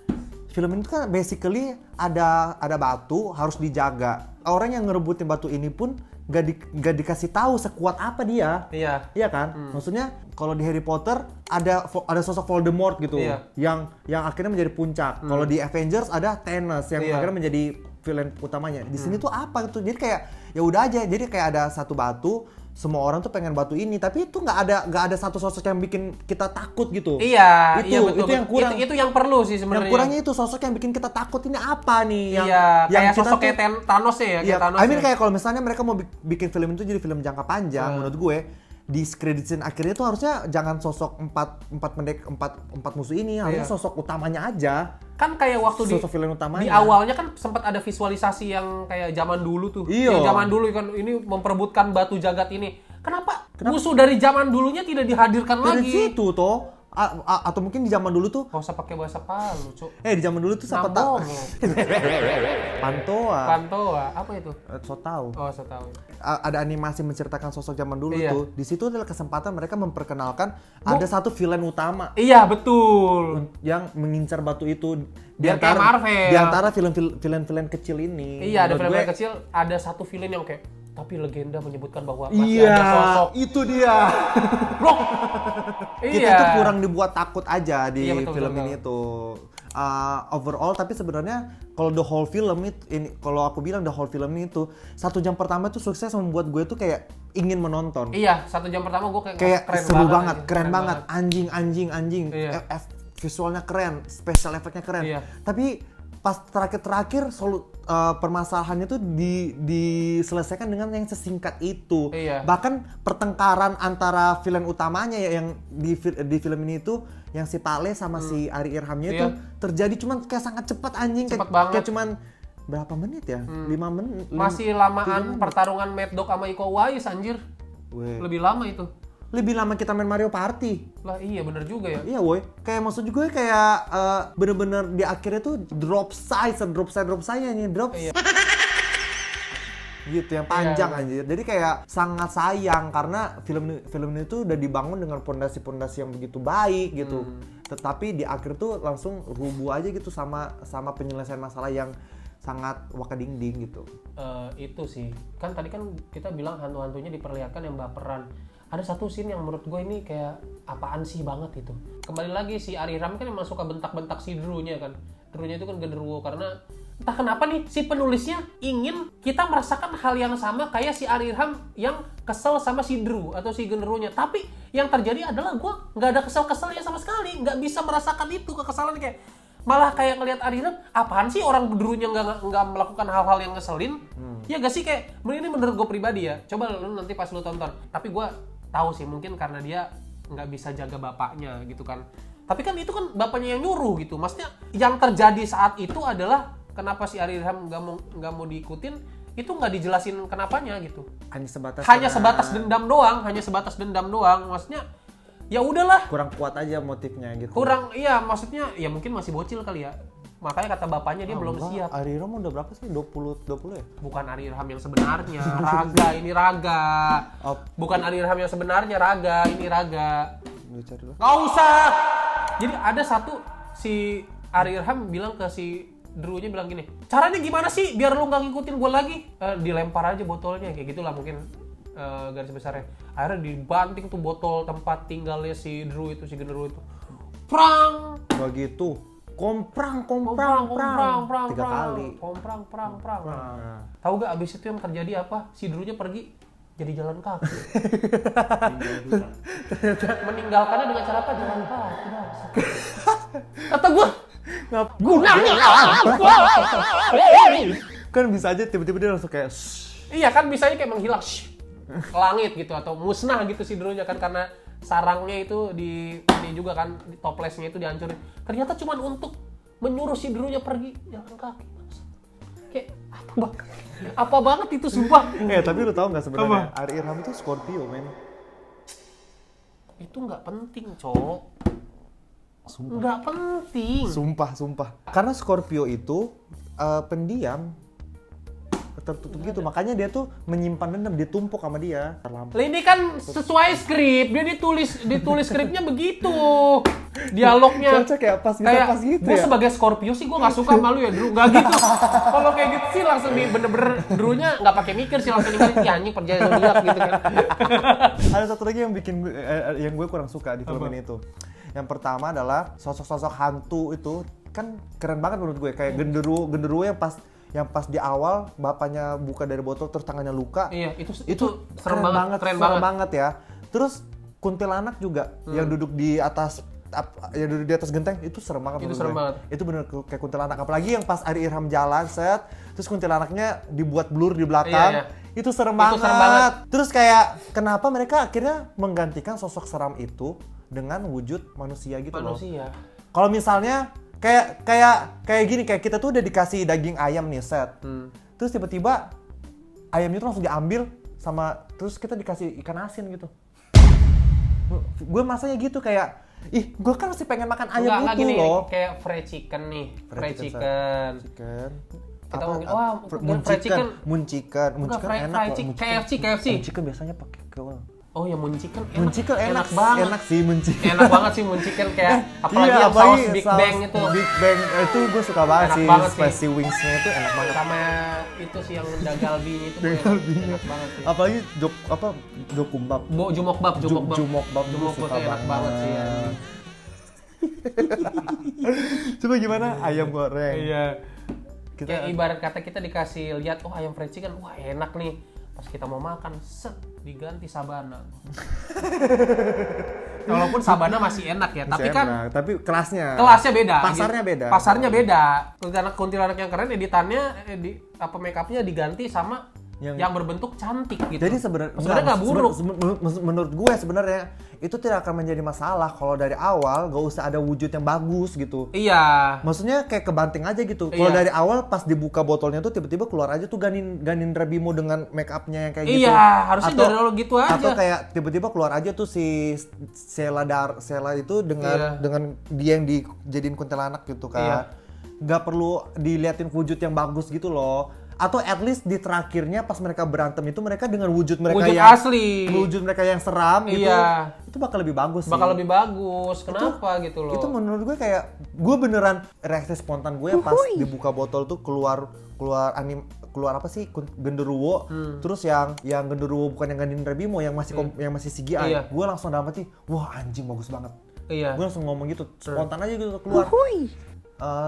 film ini kan basically ada batu harus dijaga. Orang yang ngerebutin batu ini pun gak dikasih tahu sekuat apa dia. Iya kan? Maksudnya kalau di Harry Potter ada sosok Voldemort gitu. Yang akhirnya menjadi puncak. Kalau di Avengers ada Thanos yang akhirnya menjadi villain utamanya. Di sini tuh apa gitu. Jadi kayak ya udah aja. Jadi kayak ada satu batu, semua orang tuh pengen batu ini, tapi itu nggak ada satu sosok yang bikin kita takut gitu. Iya, Itu betul. yang kurang. Itu yang perlu sih sebenarnya. Yang kurangnya itu sosok yang bikin kita takut, ini apa nih? Yang kayak sosok kayak Thanos ya, kayak Thanos. Kayak kalau misalnya mereka mau bikin film itu jadi film jangka panjang, menurut gue di credit scene akhirnya tuh harusnya jangan sosok empat musuh ini, harusnya sosok utamanya aja. Kan kayak waktu sosok film utamanya. Di awalnya kan sempat ada visualisasi yang kayak zaman dulu tuh. Yang zaman dulu kan ini memperebutkan batu jagat ini. Kenapa? Musuh dari zaman dulunya tidak dihadirkan lagi? Dari situ toh. Atau mungkin di zaman dulu tuh nggak usah pakai bahasa Palu, Cuk. Di zaman dulu tuh siapa tahu. Pantoa. Apa itu? So tahu. Oh, so tahu. Ada animasi menceritakan sosok zaman dulu tuh. Di situ adalah kesempatan mereka memperkenalkan ada satu villain utama. Iya, betul. Yang mengincar batu itu biar kayak Marvel. Di antara villain kecil ini. Iya, ada villain kecil, ada satu villain yang kayak tapi legenda menyebutkan bahwa masih ada sosok. Itu dia. Blok. Kita tuh kurang dibuat takut aja di film ini tuh. Overall, tapi sebenarnya kalau the whole film ini, kalau aku bilang the whole film itu 1 jam pertama tuh sukses membuat gue tuh kayak ingin menonton. Iya, 1 jam pertama gue kayak seru banget, keren banget. Anjing. Visualnya keren, special effect-nya keren. Tapi pas terakhir permasalahannya tuh diselesaikan dengan yang sesingkat itu. Bahkan pertengkaran antara villain utamanya yang di film ini itu yang si Pale sama si Ari Irhamnya itu terjadi cuman kayak sangat cepat anjing. Cepet banget. Kayak cuman berapa menit ya? 5 menit. Masih lamaan pertarungan Mad Dog sama Iko Uwais anjir. Lebih lama itu. Lebih lama kita main Mario Party. Lah iya bener juga ya. Iya woy. Kayak maksud gue kayak bener-bener di akhirnya tuh drop size nih drop. Gitu yang panjang anjir. Jadi kayak sangat sayang karena film ini tuh udah dibangun dengan pondasi-pondasi yang begitu baik gitu. Tetapi di akhir tuh langsung rubuh aja gitu sama penyelesaian masalah yang sangat wakadingding gitu. Itu sih. Kan tadi kan kita bilang hantu-hantunya diperlihatkan yang baperan. Ada satu scene yang menurut gue ini kayak apaan sih banget itu. Kembali lagi si Ari Ram kan emang suka bentak-bentak si Drew-nya kan. Drew-nya itu kan genderuwo karena entah kenapa nih si penulisnya ingin kita merasakan hal yang sama kayak si Ari Ram yang kesel sama si Drew atau si genderuwonya. Tapi yang terjadi adalah gue nggak ada kesel-keselnya sama sekali. Nggak bisa merasakan itu kekesalan kayak malah kayak ngelihat Ari Ram, apaan sih orang Drew-nya nggak melakukan hal-hal yang ngeselin? Ya gak sih kayak ini menurut gue pribadi ya. Coba lu nanti pas lu tonton. Tapi gue tahu sih mungkin karena dia nggak bisa jaga bapaknya gitu kan. Tapi kan itu kan bapaknya yang nyuruh gitu. Maksudnya yang terjadi saat itu adalah kenapa si Ari Irham nggak mau diikutin itu nggak dijelasin kenapanya gitu. Hanya sebatas dendam doang. Maksudnya ya udahlah. Kurang kuat aja motifnya gitu. Maksudnya ya mungkin masih bocil kali ya. Makanya kata bapaknya dia belum siap. Arirham udah berapa sih? 20 ya? Bukan Arirham yang sebenarnya, Raga ini Raga. Bukan Arirham yang sebenarnya, Raga ini Raga. Nggak usah. Jadi ada satu si Arirham bilang ke si Drew-nya bilang gini, caranya gimana sih biar lu nggak ngikutin gue lagi? Dilempar aja botolnya kayak gitulah mungkin garis besarnya. Akhirnya dibanting tuh botol tempat tinggalnya si Drew itu, si genderuwo itu. Prang. Begitu. Komprang. 3 kali. Komprang. Tahu gak abis itu yang terjadi apa? Si Drew-nya pergi jadi jalan kaki. Meninggalkannya dengan cara apa? Jalan kaki. Kata gue, gunanya apa? Kan bisa aja tiba-tiba dia langsung kayak Iya kan bisanya kayak menghilang ke langit gitu atau musnah gitu si Drew-nya kan karena sarangnya itu ini juga kan di toplesnya itu dihancurin. Ternyata cuma untuk menyuruh si Drew-nya pergi jalan kaki. Kayak apa banget itu sumpah. tapi lu tahu nggak sebenarnya Arirham itu Scorpio men. Itu nggak penting cok. Nggak penting. Sumpah. Karena Scorpio itu pendiam, tertutup gitu, makanya dia tuh menyimpan dendam, ditumpuk sama dia. Ini kan sesuai skrip, dia ditulis skripnya begitu, dialognya. Cocok ya, pas gitu gue ya. sebagai Scorpio sih gue nggak suka malu ya Drew, nggak gitu. Kalau kayak gitu sih langsung bener-bener Drew-nya nggak pakai mikir sih langsung mikir anjing perjanjian zodiak gitu kan. Ada satu lagi yang bikin yang gue kurang suka di film ini itu. Yang pertama adalah sosok-sosok hantu itu kan keren banget menurut gue, kayak genderuwo yang pas di awal bapaknya buka dari botol terus tangannya luka. Iya, itu serem banget ya. Terus kuntilanak juga yang duduk di atas genteng itu serem banget. Itu serem banget. Itu bener kayak kuntilanak, apalagi yang pas Arirham jalan terus kuntilanaknya dibuat blur di belakang. Iya. Itu serem banget. Terus kayak kenapa mereka akhirnya menggantikan sosok seram itu dengan wujud manusia gitu loh. Kalau misalnya kayak gini, kayak kita tuh udah dikasih daging ayam nih terus tiba-tiba ayamnya tuh langsung diambil terus kita dikasih ikan asin gitu. Gue masanya gitu kayak, gue kan masih pengen makan ayam itu gini, loh. Kayak fried chicken nih, fried chicken. Kita ngomongin, Munchikan enak kok. KFC. Munchikan biasanya pakai keul. Oh ya Munchikan enak banget. Enak sih Munchikan. Enak banget sih Munchikan kayak apalagi yang saus Big Bang itu. Big Bang itu gue suka banget Enak sih. banget Spicy wingsnya itu enak banget. Sama itu sih yang dagalbi itu enak banget sih. Apalagi dokumbap. Jumokbab itu enak banget sih ya. Coba gimana ayam goreng? Iya. Kayak ibarat kata kita dikasih lihat, ayam fried chicken, wah enak nih. Pas kita mau makan, diganti sabana. Walaupun sabana masih enak ya, tapi kelasnya beda. Pasarnya beda. Kuntilanak yang keren editannya, make up-nya diganti sama yang berbentuk cantik gitu. Jadi sebenarnya nggak buruk. Menurut gue sebenarnya itu tidak akan menjadi masalah kalau dari awal gak usah ada wujud yang bagus gitu. Iya. Maksudnya kayak kebanting aja gitu. Kalau dari awal pas dibuka botolnya tuh tiba-tiba keluar aja tuh Ganindra Bimo dengan make up-nya yang kayak gitu. Iya, harusnya dari lo gitu aja. Atau kayak tiba-tiba keluar aja tuh si Sheila itu dengan dia yang dijadiin kuntilanak gitu kan. Iya. Gak perlu diliatin wujud yang bagus gitu loh. Atau at least di terakhirnya pas mereka berantem itu mereka dengan wujud mereka yang seram gitu. Itu bakal lebih bagus sih. Kenapa gitu loh? Itu menurut gue kayak gue beneran reaksi spontan gue pas dibuka botol tuh keluar apa sih genderuwo. Terus yang genderuwo bukan yang Ganindra Bimo yang masih CGI. Gue langsung dalam hati, wah anjing bagus banget. Gue langsung ngomong gitu, spontan aja gitu keluar.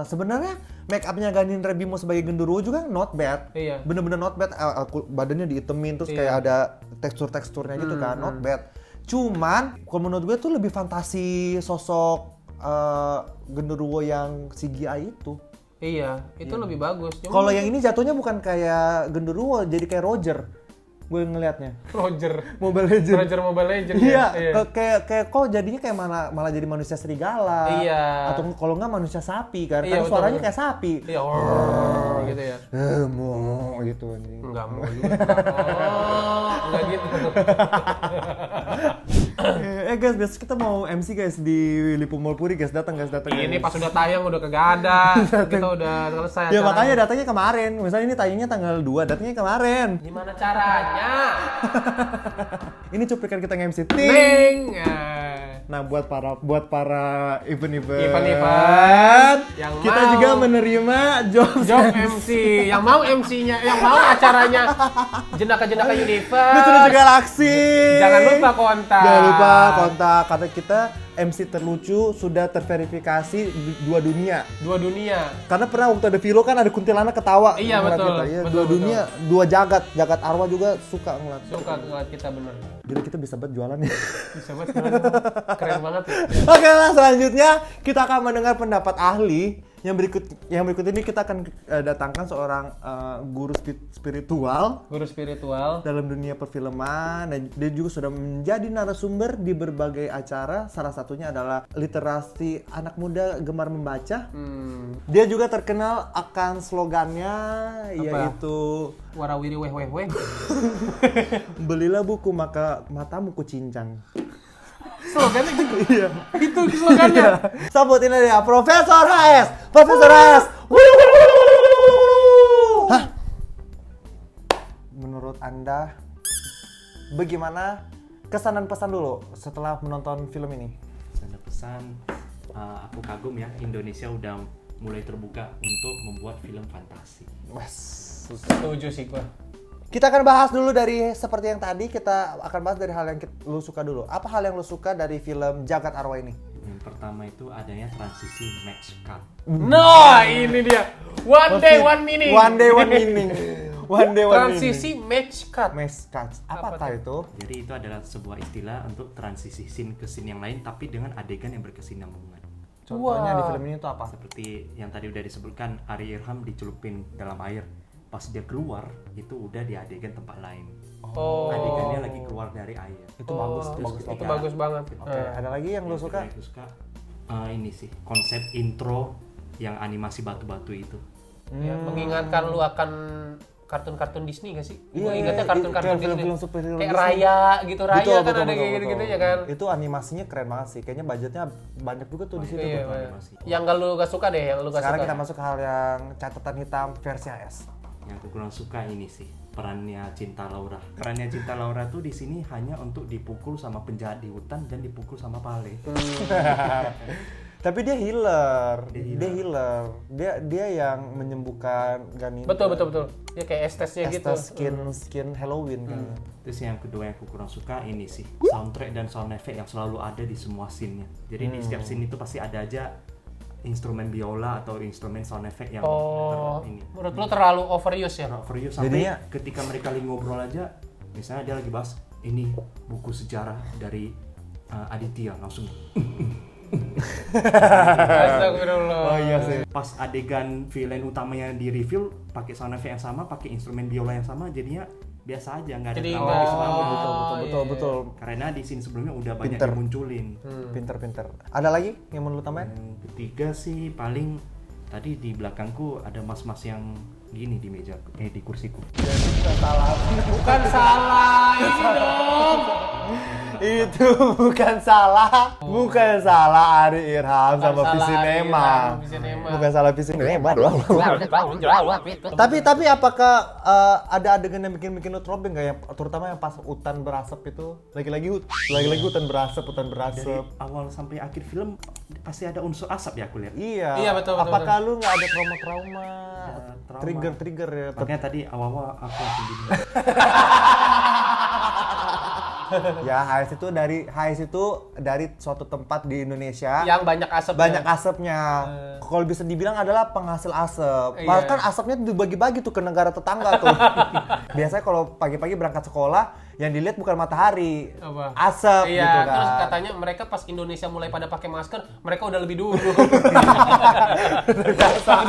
Sebenarnya make up-nya Ganindra Bimo sebagai genderuwo juga not bad. Bener-bener not bad. Badannya diitemin terus kayak ada teksturnya gitu kan, not bad. Cuman kalau menurut gue tuh lebih fantasi sosok genderuwo yang CGI itu. Iya, itu lebih bagus. Kalau yang ini jatuhnya bukan kayak genderuwo, jadi kayak Roger. Gue ngelihatnya. Roger Mobile Legends. Iya, kayak kok jadinya kayak malah jadi manusia serigala. Iya. Atau kalau nggak manusia sapi kan. Karena suaranya kayak sapi. Iya, gitu ya. Mau gitu anjing. Enggak mau juga. Enggak gitu. Guys, besok kita mau MC guys di Lipo Mall Puri guys, datang guys. Ini pas udah tayang udah kagak ada. Kita udah selesai. Ya makanya datangnya kemarin. Misalnya ini tayangnya tanggal 2, datangnya kemarin. Gimana caranya? Ini cuplikan kita nge-MC. Ting. Nah, buat para event-event yang kita mau juga menerima job MC. Yang mau MC-nya, yang mau acaranya Jenaka-Jenaka Universe. Lucu-lucu Galaxy. Jangan lupa kontak. Jangan lupa kontak, karena kita MC terlucu sudah terverifikasi dua dunia. Karena pernah waktu ada Vilo kan ada kuntilanak ketawa. Iya ngeliat betul. Kita. Iya, betul, dua betul. dunia, dua jagat arwah juga suka ngeliat. Ngeliat kita bener. Jadi kita bisa buat jualan ya. Bisa banget. Keren banget ya. Oke lah, selanjutnya kita akan mendengar pendapat ahli. Yang berikut ini kita akan datangkan seorang guru spiritual dalam dunia perfilman, dan dia juga sudah menjadi narasumber di berbagai acara. Salah satunya adalah literasi anak muda gemar membaca. Dia juga terkenal akan slogannya yaitu Warawiri weh weh weh. belilah buku maka matamu kucincang. Slogannya gitu. Iya. Itu slogannya. Sambut ini dia Profesor HS. Hah? Menurut Anda bagaimana kesan dan pesan dulu setelah menonton film ini? Kesan dan pesan, aku kagum ya, Indonesia udah mulai terbuka untuk membuat film fantasi. Setuju sih gua. Kita akan bahas dulu dari seperti yang tadi, kita akan bahas dari hal yang lu suka dulu. Apa hal yang lu suka dari film Jagat Arwah ini? Yang pertama itu adanya transisi match cut. Nah, ini dia. One day one meaning. Transisi match cut. Apakah itu? Jadi itu adalah sebuah istilah untuk transisi scene ke scene yang lain tapi dengan adegan yang berkesinambungan. Contohnya di film ini itu apa? Seperti yang tadi udah disebutkan, Ari Irham dicelupin dalam air. Pas dia keluar, itu udah di adegan tempat lain. Adegannya lagi keluar dari air. Itu bagus banget. Oke, ada lagi yang lu suka? Yang suka ini sih, konsep intro yang animasi batu-batu itu. Ya, mengingatkan lu akan kartun-kartun Disney gak sih? Iya, Gua ingatnya kartun-kartun Disney. film-film superhero Kayak Disney. Raya gitu, Raya Betul, kan betul, ada betul, kayak gitu-gitu ya kan. Itu animasinya keren banget sih. Kayaknya budgetnya banyak juga tuh di situ. Iya, tuh. iya. Yang lu gak suka deh, yang lu gak Sekarang suka. kita masuk ke hal yang catatan hitam versi HS. Yang aku kurang suka ini sih, perannya Cinta Laura. Perannya Cinta Laura tuh di sini hanya untuk dipukul sama penjahat di hutan dan dipukul sama Pale. Tapi dia healer. Dia yang menyembuhkan Ganita. Betul. Ya kayak estesnya gitu. Skin Halloween kan. Terus yang kedua yang aku kurang suka ini sih, soundtrack dan sound effect yang selalu ada di semua scene-nya. Jadi di setiap scene itu pasti ada aja instrumen biola atau instrumen sound effect yang ini. Menurut lu terlalu overuse ya? Overuse sampai ketika mereka lagi ngobrol aja, misalnya dia lagi bahas ini buku sejarah dari Aditya, langsung Astagfirullah. Oh iya sih. pas adegan villain utamanya di reveal pakai sound effect yang sama, pakai instrumen biola yang sama, jadinya biasa aja, nggak ada Jadi dramatis banget. Betul. Karena di scene sebelumnya udah banyak Pinter. dimunculin. Pinter. Ada lagi yang mau lu tambahin? Yang ketiga sih paling tadi di belakangku ada mas-mas yang gini di meja di kursiku. Bukan salah, ini dong. Itu bukan salah Ari Irham sama Visinema. Bukan salah Visinema doang. Tapi apakah ada adegan yang bikin lu throbbing nggak ya? Terutama yang pas hutan berasap itu, lagi-lagi hutan berasap. Dari awal sampai akhir film pasti ada unsur asap ya aku lihat. Iya, betul. Apakah lu nggak ada trauma? Trauma. Trigger ya? Makanya tadi awal-awal aku langsung gini. Ya, HS itu dari suatu tempat di Indonesia Yang banyak asapnya. Kalau bisa dibilang adalah penghasil asap. Iya. Bahkan asapnya dibagi-bagi tuh ke negara tetangga tuh. Biasanya kalau pagi-pagi berangkat sekolah, yang dilihat bukan matahari, Apa? asap Iya, gitu kan. terus katanya mereka pas Indonesia mulai pada pakai masker, mereka udah lebih dulu. Udah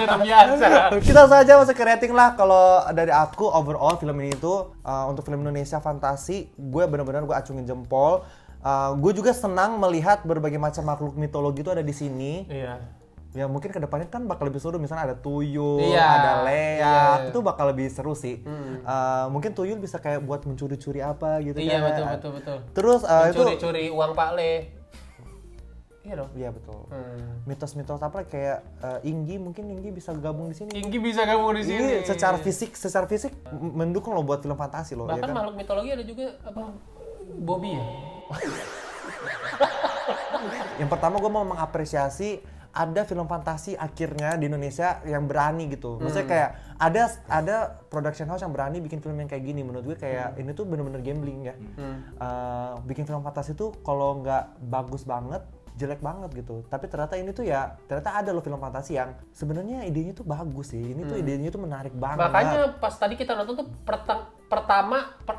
terbiasa. Kita saja masuk ke rating lah. Kalau dari aku overall film ini tuh untuk film Indonesia fantasi, gue benar-benar gue acungin jempol. Gue juga senang melihat berbagai macam makhluk mitologi itu ada di sini. Iya. Ya mungkin kedepannya kan bakal lebih seru, misalnya ada tuyul, Iya, ada leak, iya. itu bakal lebih seru sih. Mungkin tuyul bisa kayak buat mencuri-curi apa gitu Iya, kan. betul. Terus itu Curi-curi uang Pak Le. Iya dong. iya betul. Mitos-mitos apa kayak mungkin Inggi bisa gabung di sini. Inggi bisa gabung di sini. Ini secara fisik mendukung lo buat film fantasi lo. Bahkan Ya kan? makhluk mitologi ada juga apa? Bobby ya? Yang pertama gue mau mengapresiasi ada film fantasi akhirnya di Indonesia yang berani gitu. Maksudnya kayak ada production house yang berani bikin film yang kayak gini. Menurut gue kayak ini tuh bener-bener gambling ya. Bikin film fantasi tuh kalau nggak bagus banget, jelek banget gitu. Tapi ternyata ini tuh ya, ternyata ada loh film fantasi yang sebenarnya idenya tuh bagus sih. Ini tuh idenya tuh menarik banget. Makanya pas tadi kita nonton tuh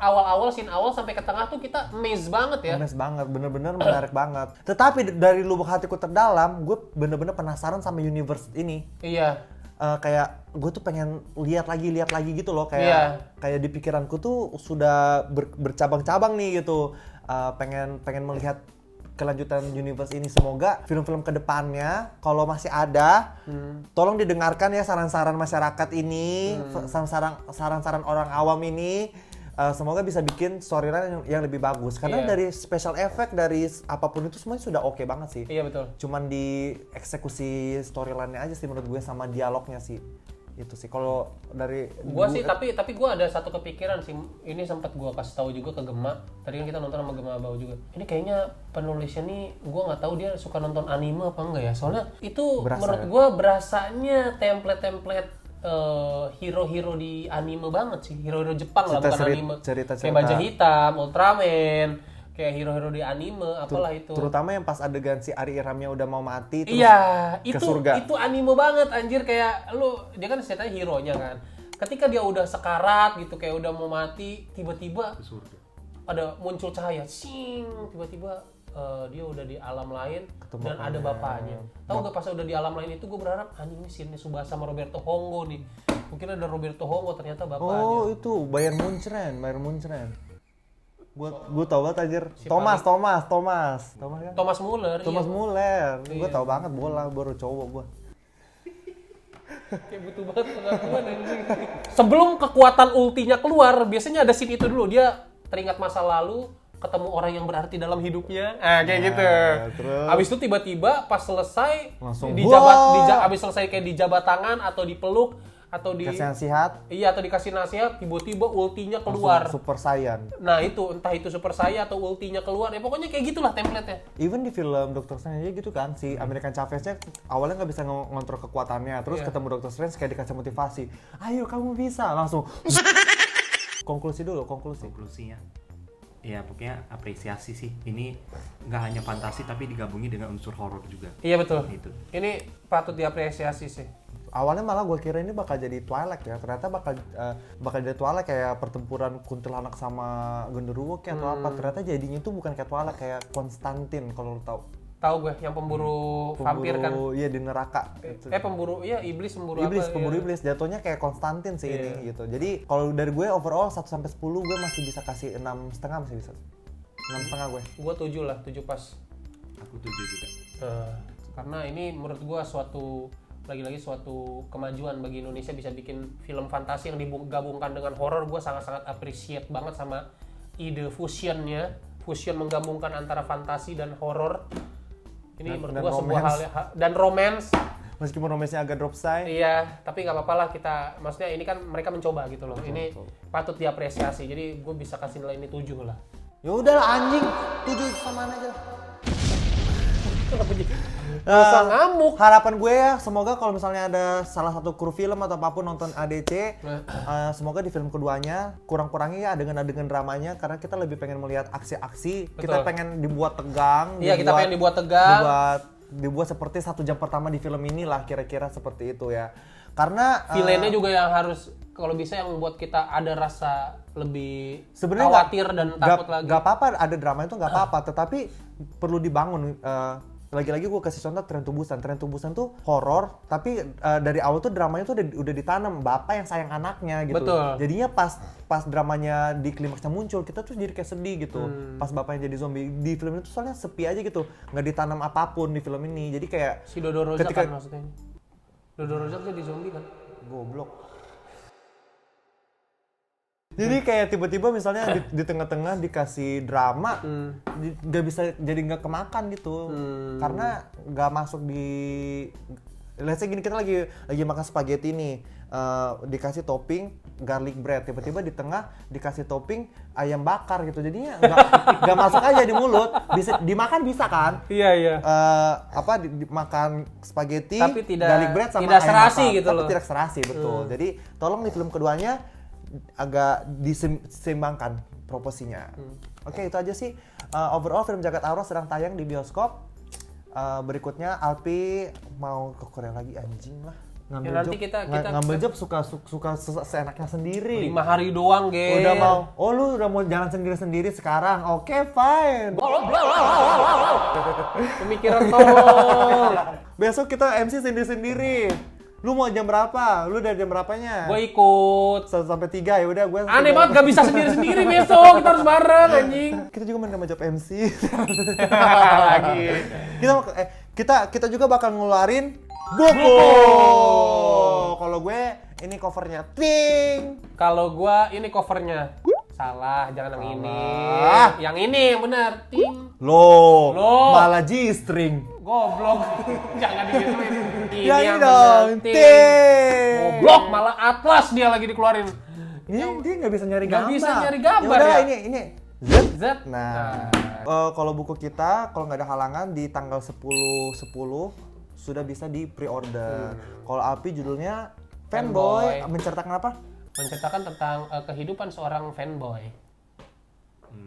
awal-awal scene awal sampai ke tengah tuh kita amazed banget ya. Honest banget, bener-bener menarik banget. Tetapi dari lubuk hatiku terdalam, gue bener-bener penasaran sama universe ini. Iya. Kayak gue tuh pengen lihat lagi gitu loh, kayak di pikiranku tuh sudah bercabang-cabang nih gitu. Pengen melihat kelanjutan universe ini. Semoga film-film kedepannya kalau masih ada, tolong didengarkan ya saran-saran masyarakat ini, saran-saran orang awam ini. Semoga bisa bikin storyline yang lebih bagus. Karena dari special effect, dari apapun itu semuanya sudah oke banget sih. Iya betul. Cuman di eksekusi storyline-nya aja sih menurut gue sama dialognya sih. Itu sih kalau dari Gua sih tapi gua ada satu kepikiran sih. Ini sempat gua kasih tahu juga ke Gema. Tadi kan kita nonton sama Gema Bau juga. Ini kayaknya penulisnya nih gua nggak tahu dia suka nonton anime apa enggak ya. Soalnya itu menurut gua berasanya template-template hero-hero di anime banget sih. Hero-hero Jepang lah, bukan anime. Cerita-cerita. Kayak Baja Hitam, Ultraman, kayak hero-hero di anime, apalah itu. Terutama yang pas adegan si Ari Iramnya udah mau mati terus ke itu surga. itu anime banget anjir, kayak dia kan ceritanya hero-nya kan. Ketika dia udah sekarat gitu, kayak udah mau mati, tiba-tiba ada muncul cahaya, sing, tiba-tiba dia udah di alam lain. Ketemu dan ada bapaknya. Tahu gak pas udah di alam lain itu gue berharap anjing ini scene Tsubasa sama Roberto Hongo nih. Mungkin ada Roberto Hongo, ternyata bapaknya. Oh, itu Bayern Munchen. Gue tau banget anjir. Thomas kan? Thomas Muller. Thomas Muller. Gue Iya. tau banget bola, baru cowok gue. Kayak butuh banget pengakuan anjing. Sebelum kekuatan ultinya keluar, biasanya ada scene itu dulu. Dia teringat masa lalu, ketemu orang yang berarti dalam hidupnya. Kayak gitu. Terus Habis itu tiba-tiba pas selesai langsung habis selesai kayak dijabat tangan atau dipeluk atau kasih nasihat. Iya, atau dikasih nasihat, tiba-tiba ultinya keluar. Super Saiyan. Nah, itu entah itu Super Saiyan atau ultinya keluar. Ya pokoknya kayak gitulah template-nya. Even di film Doctor Strange aja gitu kan, si American Chavez-nya awalnya nggak bisa ngontrol kekuatannya, terus ketemu Doctor Strange kayak dikasih motivasi, ayo kamu bisa, langsung Konklusinya ya pokoknya apresiasi sih, ini nggak hanya fantasi tapi digabungi dengan unsur horor juga. Iya betul. Gitu. Ini patut diapresiasi sih. Awalnya malah gue kira ini bakal jadi Twilight ya, ternyata bakal jadi Twilight kayak pertempuran kuntilanak sama genderuwo kayak atau apa, ternyata jadinya tuh bukan kayak Twilight, kayak Konstantin kalau lo tahu. Tahu gue yang pemburu vampir kan. Iya di neraka. Iblis Iblis jatuhnya kayak Konstantin sih ini gitu. Jadi kalau dari gue overall 1 sampai 10 gue masih bisa kasih 6,5 masih bisa. 6,5 gue. Gue 7 lah, 7 pas. Aku 7 juga. Karena ini menurut gue lagi-lagi suatu kemajuan bagi Indonesia bisa bikin film fantasi yang digabungkan dengan horor. Gue sangat-sangat appreciate banget sama ide fusion menggabungkan antara fantasi dan horor. Ini menurut gue sebuah hal dan romance. Meskipun romance-nya agak drop side. Iya, tapi nggak apa-apa lah kita. Maksudnya ini kan mereka mencoba gitu loh. Ini patut diapresiasi. Jadi gue bisa kasih nilai ini 7 lah. Ya udah lah anjing, 7 samaan aja. Usah ngamuk. Harapan gue ya, semoga kalau misalnya ada salah satu kru film atau apapun nonton ADC, semoga di film keduanya kurang-kurangi ya adegan-adegan dramanya, karena kita lebih pengen melihat aksi-aksi. Betul. Kita pengen dibuat tegang. Iya, kita pengen dibuat tegang. Dibuat seperti 1 jam pertama di film ini lah, kira-kira seperti itu ya. Karena villainnya juga yang harus, kalau bisa yang membuat kita ada rasa lebih sebenarnya khawatir dan takut lagi. Gak apa-apa ada drama itu nggak apa-apa, tetapi perlu dibangun lagi-lagi gue kasih contoh Tren to Busan. Tren to Busan tuh horor, tapi dari awal tuh dramanya tuh udah ditanam bapak yang sayang anaknya gitu. Betul. Jadinya pas dramanya di klimaksnya muncul, kita tuh jadi kayak sedih gitu. Pas bapaknya jadi zombie di film itu soalnya sepi aja gitu, nggak ditanam apapun di film ini. Jadi kayak Si Dodo Rozak kan maksudnya. Dodo Rozak jadi zombie kan? goblok. Jadi kayak tiba-tiba misalnya di tengah-tengah dikasih drama, nggak bisa jadi nggak kemakan gitu, karena nggak masuk di. Let's say gini, kita lagi makan spaghetti nih, dikasih topping garlic bread, tiba-tiba di tengah dikasih topping ayam bakar gitu, jadinya nggak masuk aja di mulut. Bisa dimakan bisa kan? Iya. Makan spaghetti, Tapi tidak- garlic bread sama tidak ayam serasi bakar. gitu Tapi loh. tidak serasi, betul. Jadi tolong di film keduanya agak diseimbangkan proporsinya. Oke, itu aja sih. Overall film Jagat Aura sedang tayang di bioskop. Berikutnya Alpi mau ke Korea lagi, anjing lah. Ya, nanti kita- ngambil job suka seenaknya sendiri. 5 hari doang, Ger. Udah mau. Oh, lu udah mau jalan sendiri sekarang. Oke, fine. Pemikiran tolol. Besok kita MC sendiri-sendiri. Lu mau jam berapa? Lu dari jam berapanya? Gue ikut. 1 sampai 3 ya udah gue. Aneh banget gak bisa sendiri-sendiri besok, kita harus bareng anjing. Kita juga main sama job MC. Lagi. kita juga bakal ngeluarin buku. Kalau gue ini covernya ting. Kalau gua ini covernya. Salah, jangan yang ini. Yang ini yang benar. Ting. Loh, Loh. malah G-string. Goblok. Jangan digituin. Ini Yang yang dong, benar. Ting. ting. Goblok, malah Atlas dia lagi dikeluarin. Dia nggak bisa nyari Nggak gambar. bisa nyari gambar Yaudah, ya? ini. Z. Nah, kalau buku kita kalau nggak ada halangan di tanggal 10 sudah bisa di pre-order. Kalau Alpi judulnya Fanboy, menceritakan apa? Menceritakan tentang kehidupan seorang fanboy.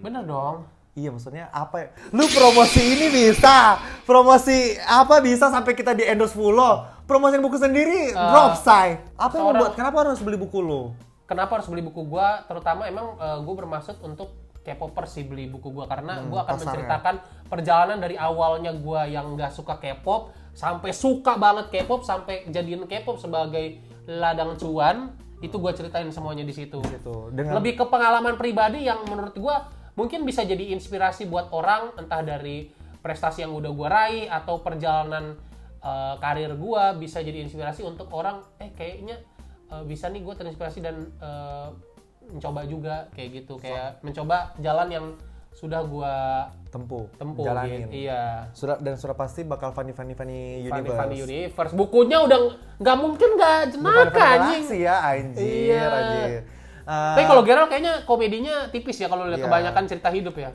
Bener dong. Iya, maksudnya apa ya? Lu promosi ini bisa. Promosi apa bisa sampai kita di endorse full lo. Promosiin buku sendiri, drop say. Apa yang membuat kenapa harus beli buku lo? Kenapa harus beli buku gua? Terutama emang gua bermaksud untuk K-popers sih beli buku gua karena gua akan pasarnya. menceritakan perjalanan dari awalnya gua yang nggak suka K-pop sampai suka banget K-pop sampai jadiin K-pop sebagai ladang cuan. Itu gua ceritain semuanya di situ. Dengan Lebih ke pengalaman pribadi yang menurut gua mungkin bisa jadi inspirasi buat orang, entah dari prestasi yang udah gua raih atau perjalanan karir gua, bisa jadi inspirasi untuk orang kayaknya bisa nih gua terinspirasi dan mencoba juga kayak gitu, kayak mencoba jalan yang sudah gua tempuh gitu. jalanin. Iya. Sudah pasti bakal funny universe. Funny Universe. Bukunya udah nggak mungkin nggak jenaka anjing. Sih ya, anjir, Iya. anjir. Tapi kalau Gerald kayaknya komedinya tipis ya kalau lihat Iya. kebanyakan cerita hidup ya.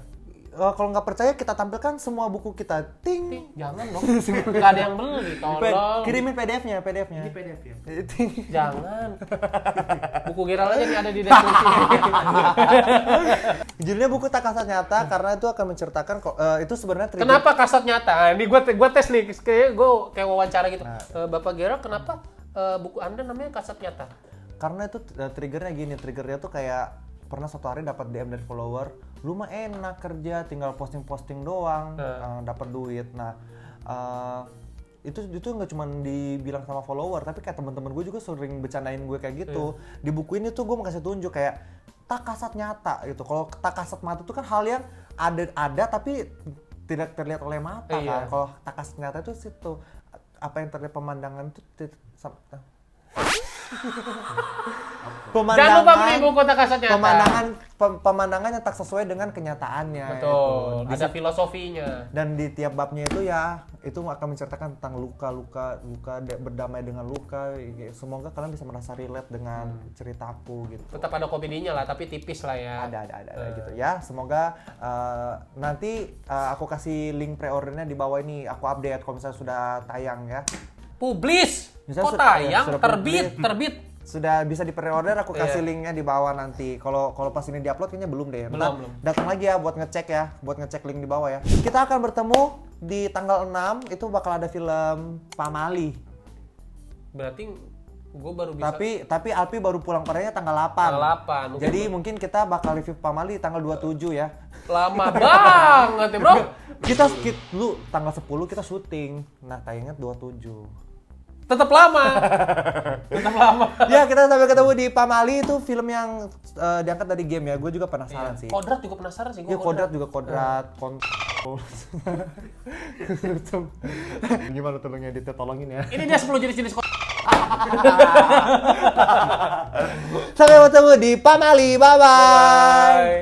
Kalau nggak percaya kita tampilkan semua buku kita. Ting. Jangan dong. Nggak ada yang beli, tolong. Kirimin PDF-nya. Ini PDF ya. Jangan. Buku Gerald aja nih ada di deskripsi. Judulnya buku Tak Kasat Nyata karena itu akan menceritakan itu sebenarnya Kenapa kasat nyata? Nah, ini gue tes nih, kayak wawancara gitu. Bapak Gerald, kenapa buku Anda namanya kasat nyata? Karena itu triggernya tuh kayak pernah suatu hari dapat DM dari follower, lu mah enak kerja tinggal posting doang, dapat duit. Nah, itu nggak cuma dibilang sama follower, tapi kayak teman-teman gue juga sering bercandain gue kayak gitu. Di buku ini tuh gue mau kasih tunjuk kayak tak kasat nyata gitu. Kalau tak kasat mata itu kan hal yang ada tapi tidak terlihat oleh mata kan. Kalau tak kasat nyata itu situ apa yang terlihat pemandangan itu Jangan lupa beli buku Tak Kasat Nyata. Pemandangan yang tak sesuai dengan kenyataannya. Betul. Itu. Ada filosofinya. Dan di tiap babnya itu ya, itu akan menceritakan tentang luka berdamai dengan luka. Semoga kalian bisa merasa relate dengan ceritaku gitu. Tetap ada komedinya lah, tapi tipis lah ya. Ada gitu ya. Semoga nanti aku kasih link pre-ordernya di bawah ini. Aku update kalau misalnya sudah tayang ya. Publis. Misalnya Kok tayang? sudah Terbit. Sudah bisa di pre-order, aku kasih linknya di bawah nanti. Kalau pas ini diupload kayaknya belum deh. Belum. Datang lagi ya buat ngecek link di bawah ya. Kita akan bertemu di tanggal 6 itu bakal ada film Pamali. Berarti Gue baru bisa. Tapi Alpi baru pulang Korea tanggal 8. Tanggal 8. Jadi mungkin kita bakal review Pamali tanggal 27 ya. Lama banget ya, Bro. Lu tanggal 10 kita syuting. Nah, tayangnya 27. Tetap lama. Ya, kita sampai ketemu di Pamali, itu film yang diangkat dari game ya. Gue juga penasaran sih. Kodrat juga penasaran sih gue. Iya, Kodrat juga Kodrat. Gimana tolong editnya, tolongin ya. Ini dia 10 jenis-jenis Sampai ketemu di Pamali. Bye-bye.